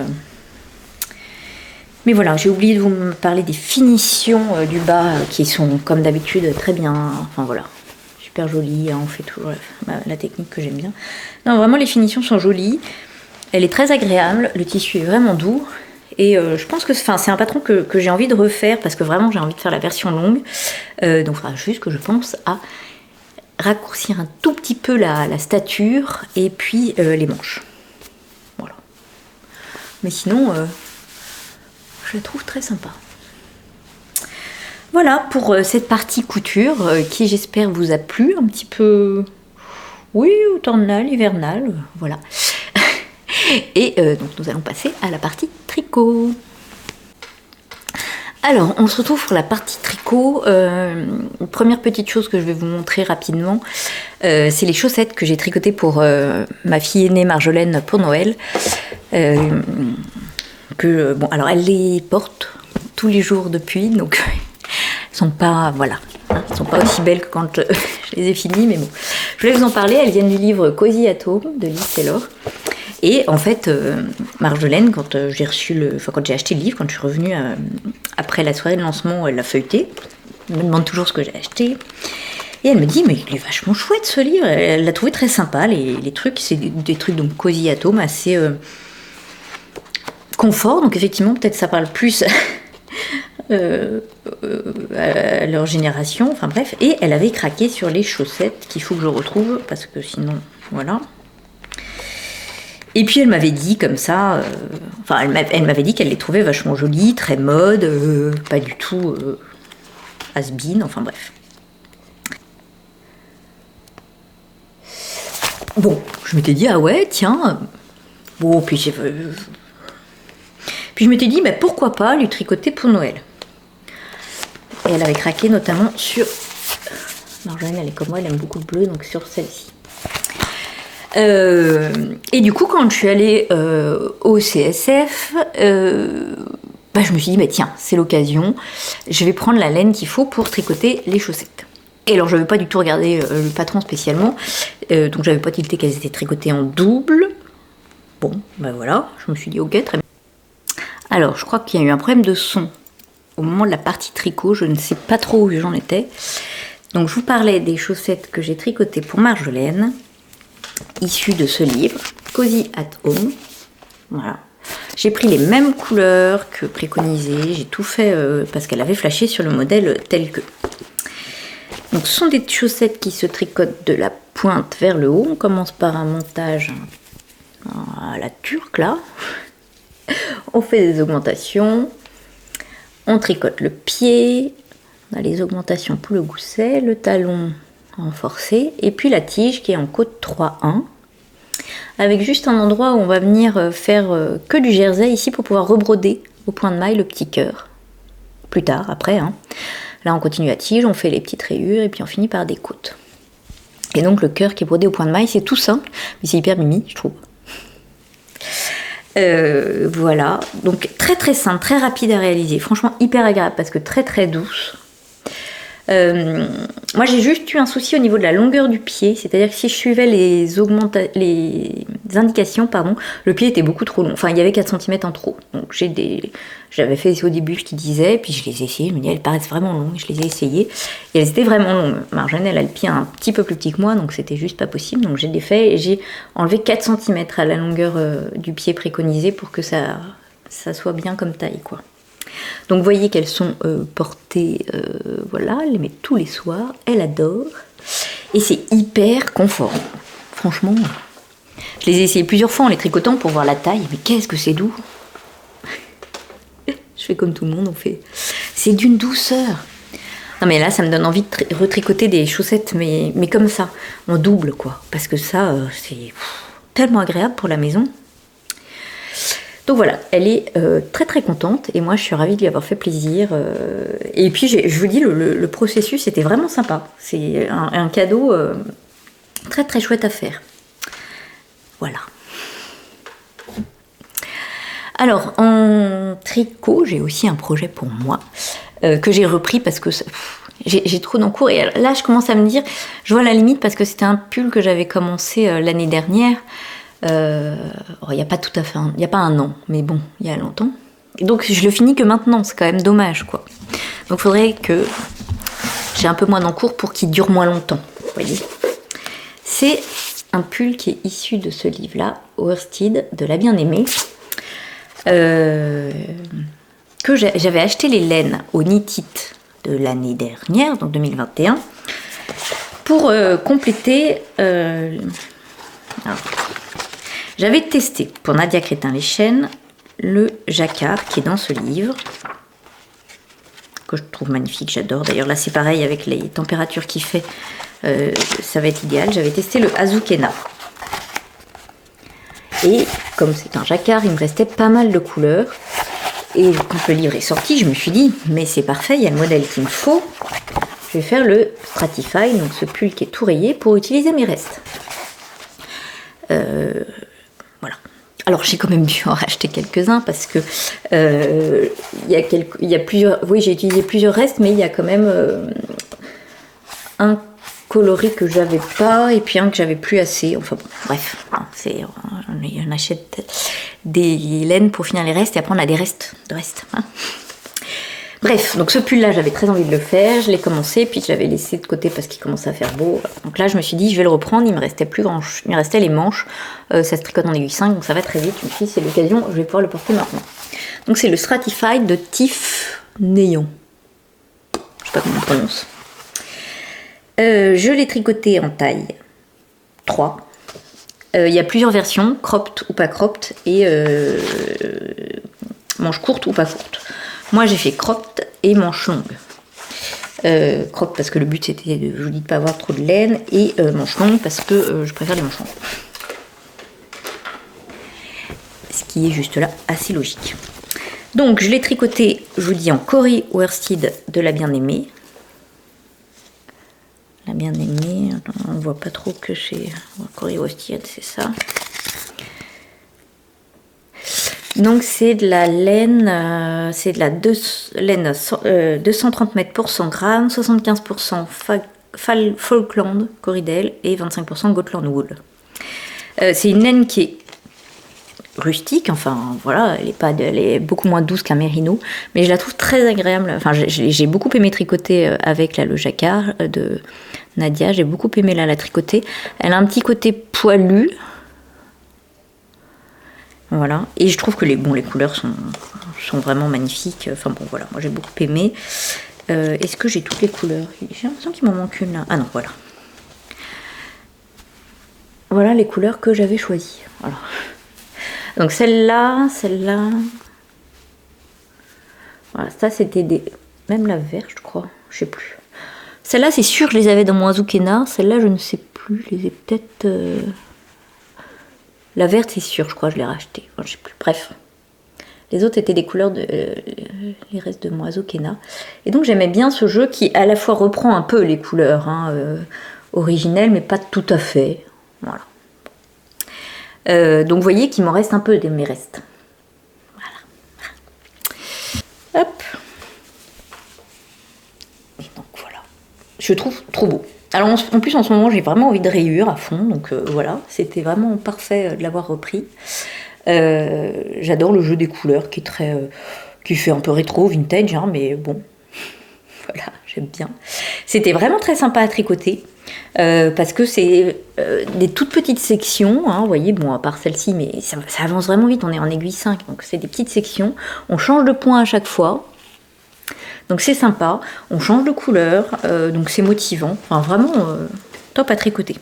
voilà, j'ai oublié de vous parler des finitions du bas, qui sont, comme d'habitude, très bien. Enfin, voilà, super jolies, hein, on fait toujours la technique que j'aime bien. Non, vraiment, les finitions sont jolies. Elle est très agréable, le tissu est vraiment doux. Et je pense que c'est un patron que j'ai envie de refaire, parce que vraiment, j'ai envie de faire la version longue. Donc, il faudra juste que je pense à raccourcir un tout petit peu la stature et puis les manches. Voilà. Mais sinon, je la trouve très sympa. Voilà pour cette partie couture qui, j'espère, vous a plu. Un petit peu, oui, automnale, hivernale, voilà. Et donc nous allons passer à la partie tricot. Alors, on se retrouve pour la partie tricot. Première petite chose que je vais vous montrer rapidement, c'est les chaussettes que j'ai tricotées pour ma fille aînée Marjolaine pour Noël. Bon, alors elle les porte tous les jours depuis, donc elles sont pas, voilà, hein, elles sont pas aussi belles que quand je les ai finies, mais bon. Je voulais vous en parler. Elles viennent du livre Cozy at Home de Liz Taylor. Et en fait, Marjolaine, quand j'ai acheté le livre, quand je suis revenue après la soirée de lancement, elle l'a feuilleté. Elle me demande toujours ce que j'ai acheté. Et elle me dit, mais il est vachement chouette ce livre. Elle l'a trouvé très sympa. Les trucs, c'est des trucs donc Cozy at Home, assez confort. Donc effectivement, peut-être ça parle plus à leur génération. Enfin bref. Et elle avait craqué sur les chaussettes qu'il faut que je retrouve, parce que sinon, voilà. Et puis elle m'avait dit comme ça, elle m'avait dit qu'elle les trouvait vachement jolies, très mode, pas du tout has-been, enfin bref. Bon, je m'étais dit, ah ouais, tiens, bon, puis je m'étais dit, mais pourquoi pas lui tricoter pour Noël. Et elle avait craqué notamment sur, Marjolaine, elle est comme moi, elle aime beaucoup le bleu, donc sur celle-ci. Et du coup, quand je suis allée au CSF, je me suis dit, tiens, c'est l'occasion, je vais prendre la laine qu'il faut pour tricoter les chaussettes. Et alors, je n'avais pas du tout regardé le patron spécialement, donc j'avais pas tilté qu'elles étaient tricotées en double. Bon, voilà, je me suis dit, ok, très bien. Alors, je crois qu'il y a eu un problème de son au moment de la partie tricot, je ne sais pas trop où j'en étais. Donc, je vous parlais des chaussettes que j'ai tricotées pour Marjolaine, issu de ce livre, Cozy at Home. Voilà. J'ai pris les mêmes couleurs que préconisé, j'ai tout fait parce qu'elle avait flashé sur le modèle tel que. Donc ce sont des chaussettes qui se tricotent de la pointe vers le haut. On commence par un montage à la turque là. On fait des augmentations. On tricote le pied. On a les augmentations pour le gousset, le talon renforcé, et puis la tige qui est en côte 3-1, avec juste un endroit où on va venir faire que du jersey ici pour pouvoir rebroder au point de maille le petit cœur. Plus tard, après. Hein. Là, on continue la tige, on fait les petites rayures, et puis on finit par des côtes. Et donc le cœur qui est brodé au point de maille, c'est tout simple, mais c'est hyper mimi, je trouve. Voilà, donc très très simple, très rapide à réaliser, franchement hyper agréable parce que très très douce. Moi j'ai juste eu un souci au niveau de la longueur du pied, c'est-à-dire que si je suivais les indications, le pied était beaucoup trop long, enfin il y avait 4 cm en trop. Donc j'avais fait au début ce qu'ils disaient, puis je les ai essayées, je me dis elles paraissent vraiment longues, je les ai essayées, et elles étaient vraiment longues. Marjolaine elle a le pied un petit peu plus petit que moi, donc c'était juste pas possible, donc j'ai défait et j'ai enlevé 4 cm à la longueur du pied préconisé pour que ça soit bien comme taille quoi. Donc vous voyez qu'elles sont portées, voilà, elle les met tous les soirs, elle adore, et c'est hyper confort. Franchement, je les ai essayées plusieurs fois en les tricotant pour voir la taille, mais qu'est-ce que c'est doux. Je fais comme tout le monde, c'est d'une douceur. Non mais là, ça me donne envie de retricoter des chaussettes, mais comme ça, en double quoi, parce que ça, c'est tellement agréable pour la maison. Donc voilà, elle est très très contente et moi je suis ravie de lui avoir fait plaisir. Et puis je vous dis, le processus était vraiment sympa. C'est un cadeau très très chouette à faire. Voilà. Alors en tricot, j'ai aussi un projet pour moi que j'ai repris parce que j'ai trop d'encours. Et là je commence à me dire, je vois la limite parce que c'était un pull que j'avais commencé l'année dernière. Il n'y a pas tout à fait il n'y a pas un an, mais bon, il y a longtemps. Et donc je le finis que maintenant, c'est quand même dommage quoi. Donc il faudrait que j'ai un peu moins d'encours pour qu'il dure moins longtemps. Vous voyez. C'est un pull qui est issu de ce livre-là, Worsted, de la bien-aimée, que j'avais acheté les laines au Knit It de l'année dernière, donc 2021, pour compléter. J'avais testé pour Nadia Crétin-Leschen le jacquard qui est dans ce livre, que je trouve magnifique, j'adore. D'ailleurs là c'est pareil avec les températures qu'il fait, ça va être idéal. J'avais testé le Azukena. Et comme c'est un jacquard, il me restait pas mal de couleurs. Et quand le livre est sorti, je me suis dit, mais c'est parfait, il y a le modèle qu'il me faut. Je vais faire le Stratify, donc ce pull qui est tout rayé, pour utiliser mes restes. Voilà. Alors j'ai quand même dû en racheter quelques-uns parce que il y a plusieurs. Oui, j'ai utilisé plusieurs restes, mais il y a quand même un coloris que j'avais pas et puis un que j'avais plus assez. Enfin bon, bref, on achète des laines pour finir les restes et après on a des restes de restes. Hein. Bref, donc ce pull-là, j'avais très envie de le faire, je l'ai commencé, puis je l'avais laissé de côté parce qu'il commençait à faire beau. Donc là, je me suis dit, je vais le reprendre, il me restait les manches, ça se tricote en aiguille 5, donc ça va très vite. Je me suis dit, c'est l'occasion, je vais pouvoir le porter maintenant. Donc c'est le Stratified de Tiff Néon. Je sais pas comment on prononce. Je l'ai tricoté en taille 3. Il y a plusieurs versions, cropped ou pas cropped, et manches courtes ou pas courtes. Moi j'ai fait cropped et manches longues. Cropped parce que le but c'était je vous dis de pas avoir trop de laine, et manches longues parce que je préfère les manches longues. Ce qui est juste là assez logique. Donc je l'ai tricoté, je vous dis, en Cory Worsted de la bien-aimée. La bien-aimée, on ne voit pas trop que c'est Cory Worsted, c'est ça. Donc c'est de la laine, c'est de la laine 230 mètres pour 100 grammes, 75% Falkland Corridel et 25% Gotland Wool. C'est une laine qui est rustique, enfin voilà, elle est beaucoup moins douce qu'un mérino, mais je la trouve très agréable. Enfin, j'ai beaucoup aimé tricoter avec le jacquard de Nadia, j'ai beaucoup aimé la tricoter. Elle a un petit côté poilu. Voilà, et je trouve que les couleurs sont vraiment magnifiques. Enfin bon, voilà, moi j'ai beaucoup aimé. Est-ce que j'ai toutes les couleurs? J'ai l'impression qu'il m'en manque une là. Ah non, voilà. Voilà les couleurs que j'avais choisies. Voilà. Donc celle-là. Voilà, ça c'était même la verte, je crois, je sais plus. Celle-là, c'est sûr, je les avais dans mon Azucena. Celle-là, je ne sais plus, je les ai peut-être... La verte, c'est sûr, je crois, je l'ai rachetée. Enfin, je sais plus, bref. Les autres étaient des couleurs de les restes de mon Azucena. Et donc j'aimais bien ce jeu qui à la fois reprend un peu les couleurs originelles, mais pas tout à fait. Voilà. Donc vous voyez qu'il m'en reste un peu de mes restes. Voilà. Hop. Et donc voilà. Je trouve trop beau. Alors en plus en ce moment j'ai vraiment envie de rayures à fond, donc voilà, c'était vraiment parfait de l'avoir repris. J'adore le jeu des couleurs qui est très, qui fait un peu rétro, vintage, hein, mais bon, voilà, j'aime bien. C'était vraiment très sympa à tricoter parce que c'est des toutes petites sections, hein, vous voyez, bon à part celle-ci, mais ça avance vraiment vite. On est en aiguille 5, donc c'est des petites sections. On change de point à chaque fois. Donc c'est sympa, on change de couleur, donc c'est motivant, enfin vraiment top à tricoter.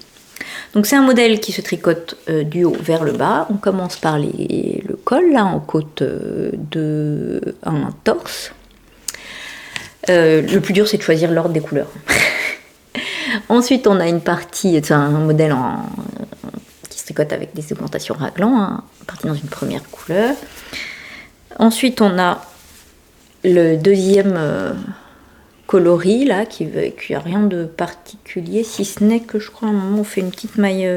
Donc c'est un modèle qui se tricote du haut vers le bas. On commence par le col, là, en côte de un torse. Le plus dur c'est de choisir l'ordre des couleurs. Ensuite on a une partie, c'est un modèle qui se tricote avec des augmentations raglan, hein, partie dans une première couleur. Ensuite on a le deuxième coloris là qui a rien de particulier, si ce n'est que je crois à un moment on fait une petite maille,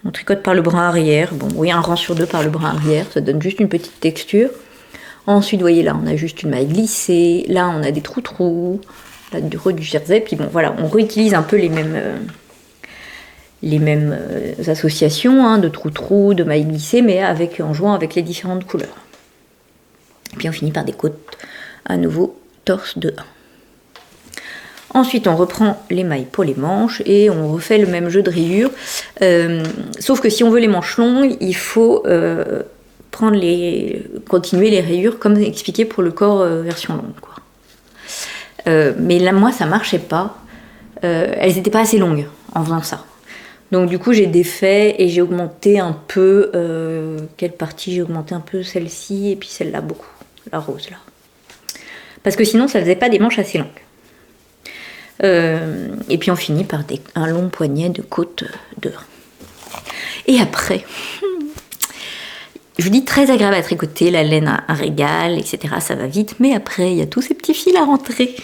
on tricote par le brin arrière, bon oui, un rang sur deux par le brin arrière, ça donne juste une petite texture. Ensuite vous voyez là on a juste une maille glissée, là on a des trous, là du jersey, puis bon voilà, on réutilise un peu les mêmes associations hein, de trous, de mailles glissées, mais en jouant avec les différentes couleurs. Et puis on finit par des côtes à nouveau torse de 1. Ensuite on reprend les mailles pour les manches et on refait le même jeu de rayures, sauf que si on veut les manches longues il faut continuer les rayures comme expliqué pour le corps version longue quoi. Mais là moi ça marchait pas, elles n'étaient pas assez longues en faisant ça. Donc du coup j'ai défait et j'ai augmenté un peu, quelle partie j'ai augmenté un peu, celle-ci et puis celle-là beaucoup, la rose là. Parce que sinon ça faisait pas des manches assez longues. Et puis on finit par un long poignet de côte de 1. Et après, je vous dis très agréable à tricoter, la laine un régal, etc. Ça va vite, mais après il y a tous ces petits fils à rentrer.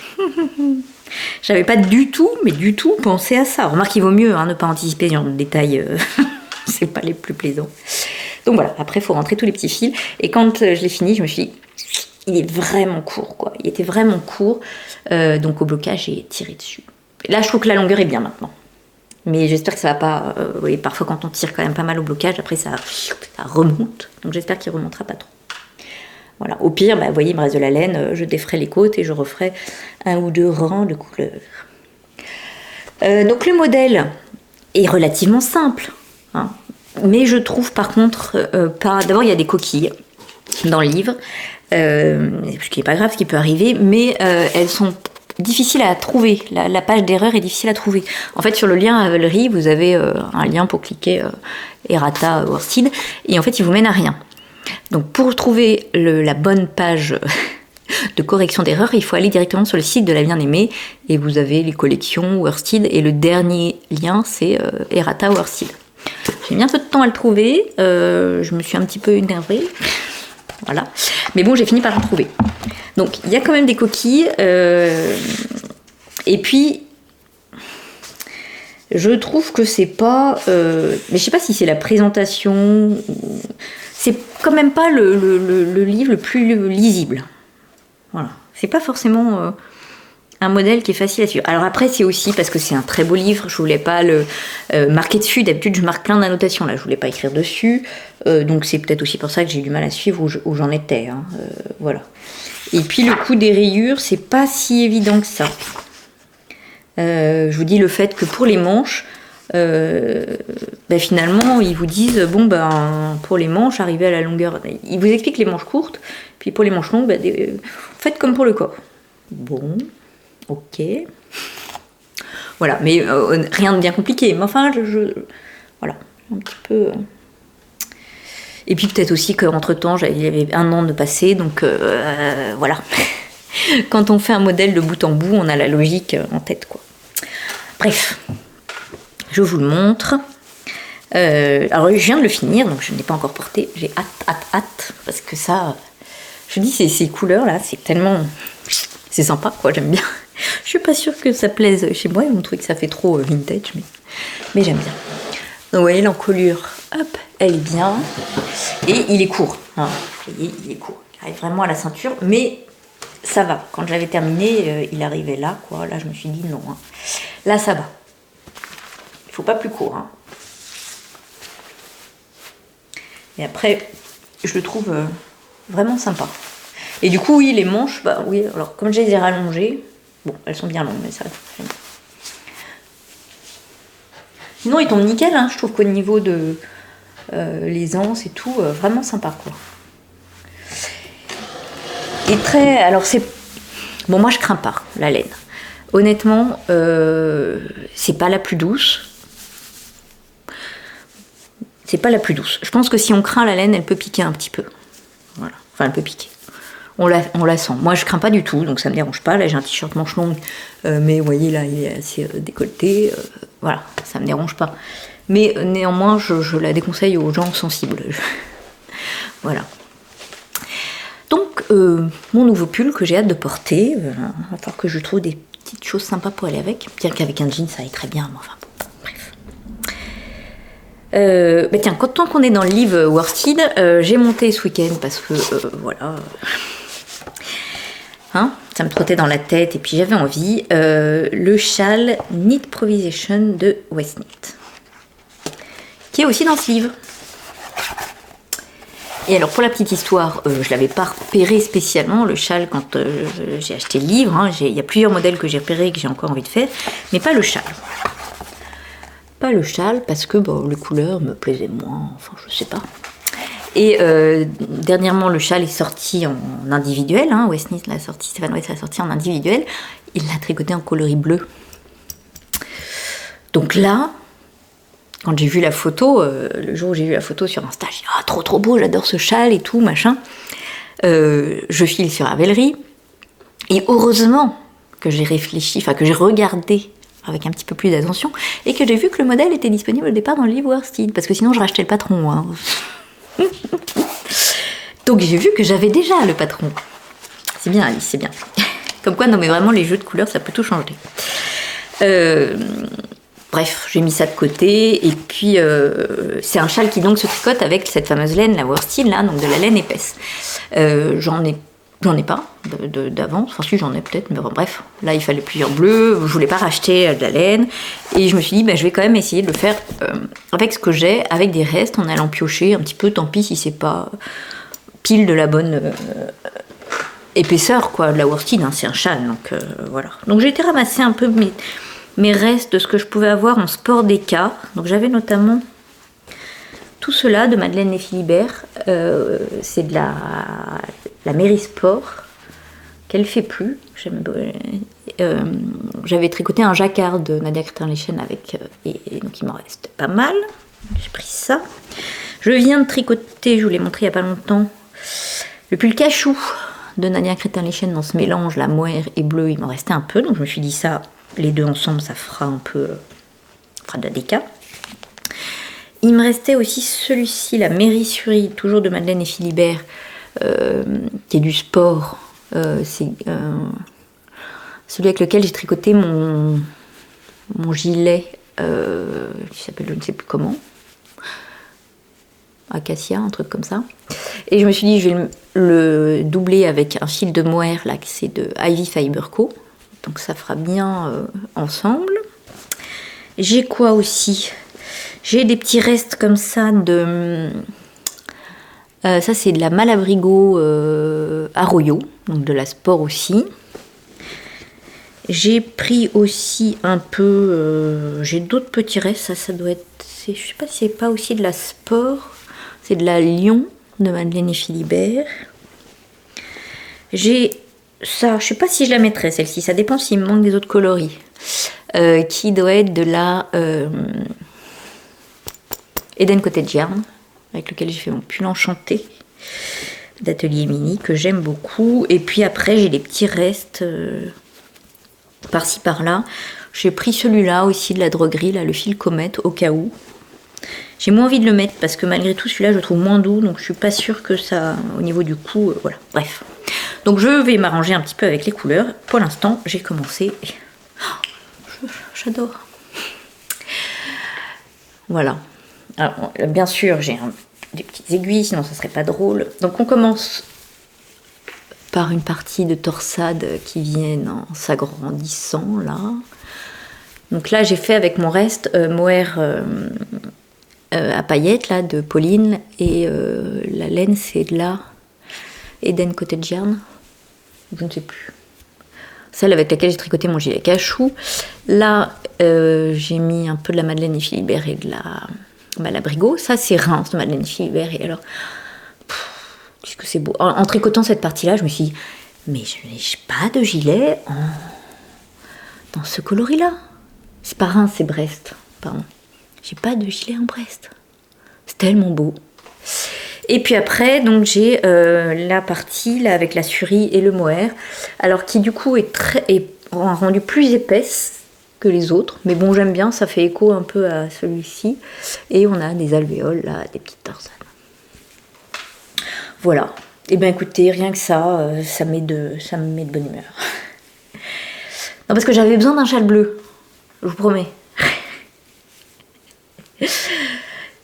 J'avais pas du tout pensé à ça. Remarque, il vaut mieux ne pas anticiper ce genre de détails, c'est pas les plus plaisants. Donc voilà, après il faut rentrer tous les petits fils. Et quand je l'ai fini, je me suis dit, il est vraiment court quoi. Il était vraiment court, donc au blocage j'ai tiré dessus. Là je trouve que la longueur est bien maintenant. Mais j'espère que ça va pas, vous voyez, parfois quand on tire quand même pas mal au blocage, après ça remonte. Donc j'espère qu'il remontera pas trop. Voilà, au pire, vous voyez, il me reste de la laine, je déferai les côtes et je referai 1 ou 2 rangs de couleurs. Donc le modèle est relativement simple, hein, mais je trouve par contre, d'abord il y a des coquilles dans le livre, ce qui n'est pas grave, ce qui peut arriver, mais elles sont difficiles à trouver, la page d'erreur est difficile à trouver. En fait sur le lien Ravelry, vous avez un lien pour cliquer Errata Worsted, et en fait il vous mène à rien. Donc pour trouver la bonne page de correction d'erreur, il faut aller directement sur le site de la bien-aimée et vous avez les collections Worsted et le dernier lien c'est Errata Worsted. J'ai mis un peu de temps à le trouver, je me suis un petit peu énervée, voilà, mais bon j'ai fini par le trouver. Donc il y a quand même des coquilles et puis je trouve que c'est pas, mais je sais pas si c'est la présentation. C'est quand même pas le livre le plus lisible. Voilà. C'est pas forcément un modèle qui est facile à suivre. Alors après, c'est aussi parce que c'est un très beau livre. Je voulais pas le marquer dessus. D'habitude, je marque plein d'annotations. Là, je voulais pas écrire dessus. Donc c'est peut-être aussi pour ça que j'ai eu du mal à suivre où j'en étais. Hein. Voilà. Et puis le coup des rayures, c'est pas si évident que ça. Je vous dis le fait que pour les manches, finalement ils vous disent pour les manches arrivez à la longueur, ils vous expliquent les manches courtes, puis pour les manches longues faites comme pour le corps. Bon, ok, voilà, mais rien de bien compliqué, mais enfin voilà, un petit peu. Et puis peut-être aussi qu'entre temps il y avait 1 an de passé, donc voilà. Quand on fait un modèle de bout en bout, on a la logique en tête, quoi. Bref, je vous le montre. Alors, je viens de le finir, donc je ne l'ai pas encore porté. J'ai hâte, parce que ça, je dis, ces couleurs-là, c'est tellement... C'est sympa, quoi, j'aime bien. Je suis pas sûre que ça plaise chez moi, ils vont trouver que ça fait trop vintage, mais j'aime bien. Donc, vous voyez, l'encolure, hop, elle est bien. Et il est court, hein. Vous voyez, il est court. Il arrive vraiment à la ceinture, mais ça va. Quand j'avais terminé, il arrivait là, quoi. Là, je me suis dit non. Hein. Là, ça va. Il faut pas plus court, hein. Et après, je le trouve vraiment sympa. Et du coup, oui, les manches, bah oui, alors comme je les ai rallongées, bon, elles sont bien longues, mais ça va. Sinon, ils tombent nickel, hein, je trouve qu'au niveau de l'aisance et tout, vraiment sympa, quoi. Et très... Alors, c'est... Bon, moi, je crains pas la laine. Honnêtement, c'est pas la plus douce. C'est pas la plus douce. Je pense que si on craint la laine, elle peut piquer un petit peu. Voilà. Enfin, elle peut piquer. On la sent. Moi, je crains pas du tout, donc ça me dérange pas. Là, j'ai un t-shirt manche longue, mais vous voyez, là, il est assez décolleté. Voilà, ça me dérange pas. Mais néanmoins, je la déconseille aux gens sensibles. Voilà. Donc, mon nouveau pull que j'ai hâte de porter, il va falloir que je trouve des petites choses sympas pour aller avec. Bien qu'avec un jean, ça aille très bien, mais enfin, bon, bref. Bah tiens, tant qu'on est dans le livre worsted, j'ai monté ce week-end parce que, voilà... Hein, ça me trottait dans la tête et puis j'avais envie. Le châle Knit Provisation de Westknit, qui est aussi dans ce livre. Et alors pour la petite histoire, je l'avais pas repéré spécialement le châle quand j'ai acheté le livre. Hein. Il y a plusieurs modèles que j'ai repérés et que j'ai encore envie de faire, mais pas le châle. Pas le châle parce que bon, les couleurs me plaisaient moins, enfin je sais pas. Et dernièrement, le châle est sorti en individuel. Hein, Westknit l'a sorti, Stéphane West l'a sorti en individuel. Il l'a tricoté en coloris bleu. Donc là, quand j'ai vu la photo, le jour où j'ai vu la photo sur Insta, j'ai dit ah, trop beau, j'adore ce châle et tout, machin. Je file sur Ravelry. Et heureusement que j'ai réfléchi, enfin que j'ai regardé avec un petit peu plus d'attention et que j'ai vu que le modèle était disponible au départ dans le livre Worsted. Parce que sinon, je rachetais le patron. Hein. Donc j'ai vu que j'avais déjà le patron. C'est bien Alice, c'est bien. Comme quoi, non mais vraiment les jeux de couleurs, ça peut tout changer. Bref, j'ai mis ça de côté. Et puis c'est un châle qui donc se tricote avec cette fameuse laine, la worsted là, donc de la laine épaisse. J'en ai pas d'avance. Enfin si, j'en ai peut-être, mais bon, bref. Là, il fallait plusieurs bleus. Je voulais pas racheter de la laine. Et je me suis dit, bah, je vais quand même essayer de le faire avec ce que j'ai, avec des restes, en allant piocher un petit peu. Tant pis si c'est pas pile de la bonne épaisseur, quoi. De la worsted, hein, c'est un châle, donc voilà. Donc j'ai été ramasser un peu mes restes de ce que je pouvais avoir en sport déca. Donc j'avais notamment tout cela de Madeleine et Philibert. C'est de la Mairie Sport qu'elle fait plus. J'avais tricoté un jacquard de Nadia Crétin-Lechen avec et donc il m'en reste pas mal. J'ai pris ça. Je viens de tricoter, je vous l'ai montré il n'y a pas longtemps, le pull cachou de Nadia Crétin-Lechen dans ce mélange, la moire et bleu, il m'en restait un peu, donc je me suis dit ça, les deux ensemble, ça fera un peu, fera de la déca. Il me restait aussi celui-ci, la Mairie Surie, toujours de Madeleine et Philibert, qui est du sport. C'est celui avec lequel j'ai tricoté mon gilet, qui s'appelle je ne sais plus comment. Acacia, un truc comme ça. Et je me suis dit, je vais le doubler avec un fil de mohair, là, c'est de Ivy Fiber Co. Donc ça fera bien ensemble. J'ai quoi aussi? J'ai des petits restes comme ça de... ça, c'est de la Malabrigo Arroyo, donc de la sport aussi. J'ai pris aussi un peu... j'ai d'autres petits restes, ça doit être... Je sais pas si c'est pas aussi de la sport... C'est de la Lion de Madeleine et Philibert. J'ai ça, je sais pas si je la mettrai celle-ci, ça dépend s'il me manque des autres coloris. Qui doit être de la Eden Cottage Yarn, avec lequel j'ai fait mon pull enchanté. d'Atelier Mini que j'aime beaucoup. Et puis après, j'ai des petits restes par-ci par-là. J'ai pris celui-là aussi de la droguerie, là, le fil comète, au cas où. J'ai moins envie de le mettre parce que malgré tout, celui-là, je le trouve moins doux. Donc je suis pas sûre que ça, au niveau du cou, voilà. Bref. Donc je vais m'arranger un petit peu avec les couleurs. Pour l'instant, j'ai commencé. Oh, j'adore. Voilà. Alors, bien sûr, j'ai des petites aiguilles, sinon ça serait pas drôle. Donc on commence par une partie de torsade qui viennent en s'agrandissant là. Donc là j'ai fait avec mon reste mohair à paillettes là de Pauline et la laine c'est de la Eden Cottage Yarn, je ne sais plus. Celle avec laquelle j'ai tricoté mon gilet cachou. Là j'ai mis un peu de la Madeleine et Philibert et de la Brigot. Ça c'est Reims de Madeleine et Philibert et alors qu'est-ce que c'est beau. En tricotant cette partie-là, je me suis dit, mais je n'ai pas de gilet dans ce coloris-là. C'est pas Reims, c'est Brest. Pardon. J'ai pas de gilet en Brest. C'est tellement beau. Et puis après, donc j'ai la partie là avec la surie et le mohair, alors qui du coup est rendue plus épaisse que les autres. Mais bon, j'aime bien, ça fait écho un peu à celui-ci. Et on a des alvéoles là, des petites torsades. Voilà. Et bien écoutez, rien que ça, ça me met de bonne humeur. Non, parce que j'avais besoin d'un châle bleu, je vous promets.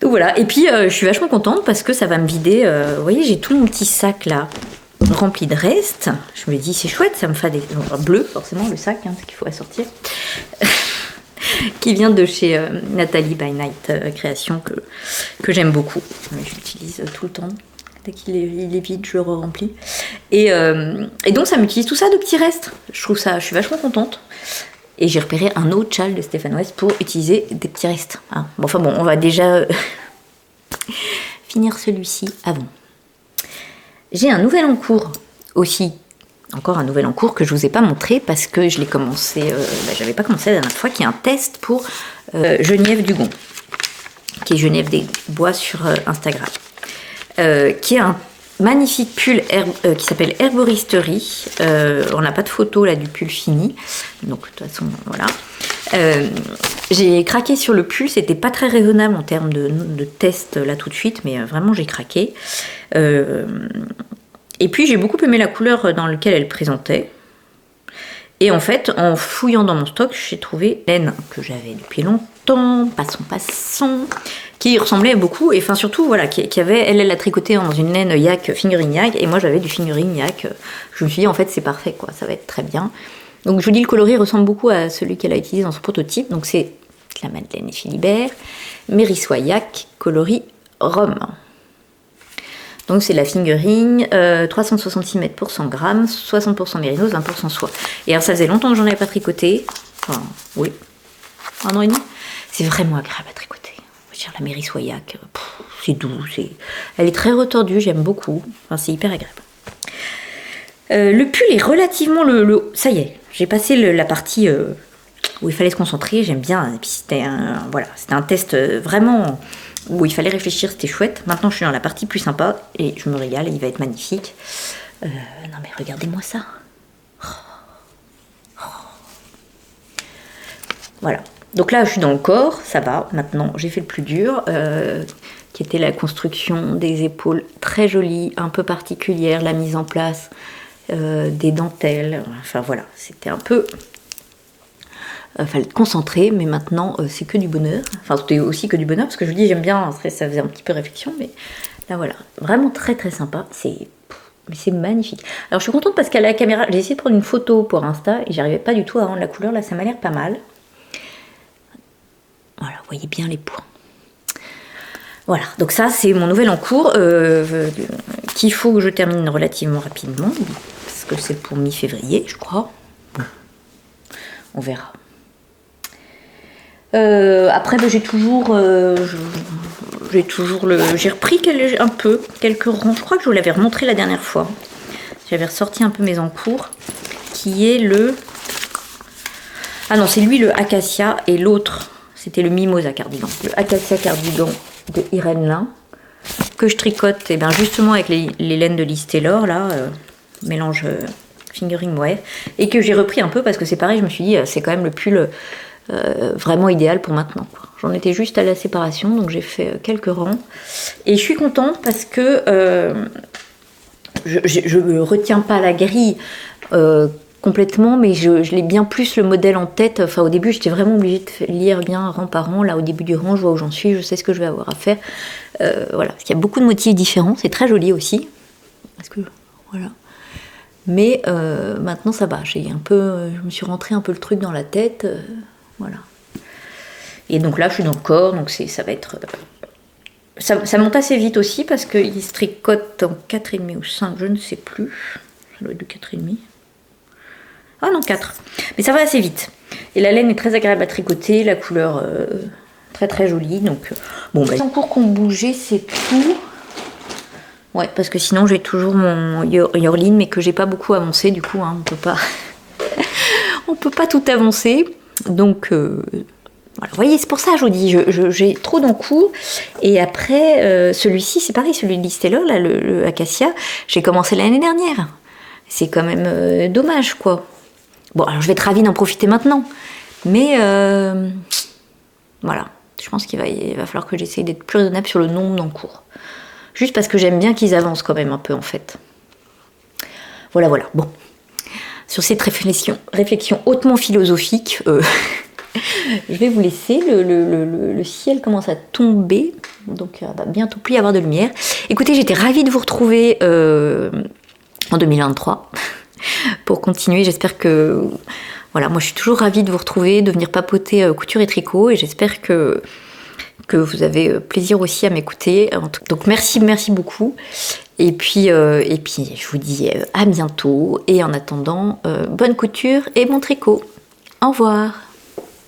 Donc voilà, et puis je suis vachement contente parce que ça va me vider. Vous voyez, j'ai tout mon petit sac là rempli de restes. Je me dis, c'est chouette, ça me fait des bleus, forcément, le sac, hein, c'est qu'il faut assortir. Qui vient de chez Nathalie by Night Création, que j'aime beaucoup. Mais j'utilise tout le temps. Dès qu'il est vide, je le remplis. Et donc, ça m'utilise tout ça de petits restes. Je suis vachement contente. Et j'ai repéré un autre châle de Stéphane West pour utiliser des petits restes. Hein. Bon, enfin bon, on va déjà finir celui-ci avant. J'ai un nouvel en cours aussi. Encore un nouvel en cours que je ne vous ai pas montré parce que je l'ai commencé, j'avais pas commencé la dernière fois, qui est un test pour Geneviève Dugon, qui est Geneviève des Bois sur Instagram. Qui est un magnifique pull qui s'appelle Herboristerie. On n'a pas de photo là du pull fini, donc de toute façon voilà. J'ai craqué sur le pull, c'était pas très raisonnable en termes de test là tout de suite, mais vraiment j'ai craqué. Et puis j'ai beaucoup aimé la couleur dans laquelle elle présentait. Et en fait, en fouillant dans mon stock, j'ai trouvé laine que j'avais depuis longtemps, passons, qui ressemblait beaucoup, et enfin surtout, voilà, qui avait, elle a tricoté dans une laine yak, fingering yak, et moi j'avais du fingering yak. Je me suis dit, en fait, c'est parfait, quoi, ça va être très bien. Donc je vous dis, le coloris ressemble beaucoup à celui qu'elle a utilisé dans son prototype, donc c'est la Madeleine et Philibert, Mérissois yak, coloris Rome. Donc c'est la fingering, 366 mètres pour 100 grammes, 60% mérinos, 20% soie. Et alors ça faisait longtemps que j'en avais pas tricoté, enfin oui, 1 an et demi. C'est vraiment agréable à tricoter. Je veux dire, la Mérissois yak, c'est doux, elle est très retordue, j'aime beaucoup, enfin c'est hyper agréable. Le pull est relativement ça y est, j'ai passé la partie où il fallait se concentrer, j'aime bien, et puis c'était un test vraiment où il fallait réfléchir, c'était chouette. Maintenant je suis dans la partie plus sympa et je me régale, il va être magnifique. Non mais regardez-moi ça. Voilà, donc là je suis dans le corps, ça va, maintenant j'ai fait le plus dur, qui était la construction des épaules très jolies, un peu particulière, la mise en place des dentelles, enfin voilà, c'était un peu... fallait être concentré, mais maintenant c'est que du bonheur. Enfin, c'était aussi que du bonheur, parce que je vous dis, j'aime bien, ça faisait un petit peu réflexion, mais là voilà, vraiment très très sympa, mais c'est magnifique. Alors je suis contente parce qu'à la caméra, j'ai essayé de prendre une photo pour Insta, et j'arrivais pas du tout à rendre la couleur, là ça m'a l'air pas mal. Voilà, vous voyez bien les points. Voilà, donc ça c'est mon nouvel en cours, qu'il faut que je termine relativement rapidement, parce que c'est pour mi-février, je crois. Bon, on verra. Après, j'ai toujours j'ai repris un peu quelques rangs. Je crois que je vous l'avais remontré la dernière fois. J'avais ressorti un peu mes encours, qui est le... Ah non, c'est lui le Acacia et l'autre, c'était le Mimosa cardigan. Le Acacia cardigan de Irène Lin, que je tricote, et bien justement avec les laines de Liz Taylor, là, mélange fingering mohair, et que j'ai repris un peu parce que c'est pareil, je me suis dit, c'est quand même le pull vraiment idéal pour maintenant, quoi. J'en étais juste à la séparation, donc j'ai fait quelques rangs. Et je suis contente parce que je ne retiens pas la grille complètement, mais je l'ai bien plus le modèle en tête. Enfin, au début, j'étais vraiment obligée de lire bien rang par rang. Là, au début du rang, je vois où j'en suis, je sais ce que je vais avoir à faire. Voilà, parce qu'il y a beaucoup de motifs différents. C'est très joli aussi. Parce que, voilà. Mais maintenant, ça va. Je me suis rentré un peu le truc dans la tête. Voilà. Et donc là, je suis dans le corps, donc ça va être... Ça monte assez vite aussi parce qu'il se tricote en 4,5 ou 5, je ne sais plus. Ça doit être de 4,5. Ah non, 4. Mais ça va assez vite. Et la laine est très agréable à tricoter, la couleur très très jolie. Donc, bon, les encours qu'on bougeait, c'est tout. Ouais, parce que sinon j'ai toujours mon Yorline, mais que j'ai pas beaucoup avancé. Du coup, hein, on peut pas tout avancer. Donc, voilà. Vous voyez, c'est pour ça que je vous dis, j'ai trop d'encours. Et après, celui-ci, c'est pareil, celui de Liz Taylor, là, le Acacia, j'ai commencé l'année dernière. C'est quand même dommage, quoi. Bon, alors je vais être ravie d'en profiter maintenant. Mais voilà, je pense qu'il va falloir que j'essaye d'être plus raisonnable sur le nombre d'encours. Juste parce que j'aime bien qu'ils avancent quand même un peu, en fait. Voilà. Bon. Sur cette réflexion hautement philosophique, je vais vous laisser. Le ciel commence à tomber. Donc, il va bientôt plus y avoir de lumière. Écoutez, j'étais ravie de vous retrouver en 2023 pour continuer. J'espère que... Voilà, moi je suis toujours ravie de vous retrouver, de venir papoter couture et tricot, et j'espère que vous avez plaisir aussi à m'écouter. Donc merci beaucoup. Et puis je vous dis à bientôt, et en attendant, bonne couture et bon tricot. Au revoir.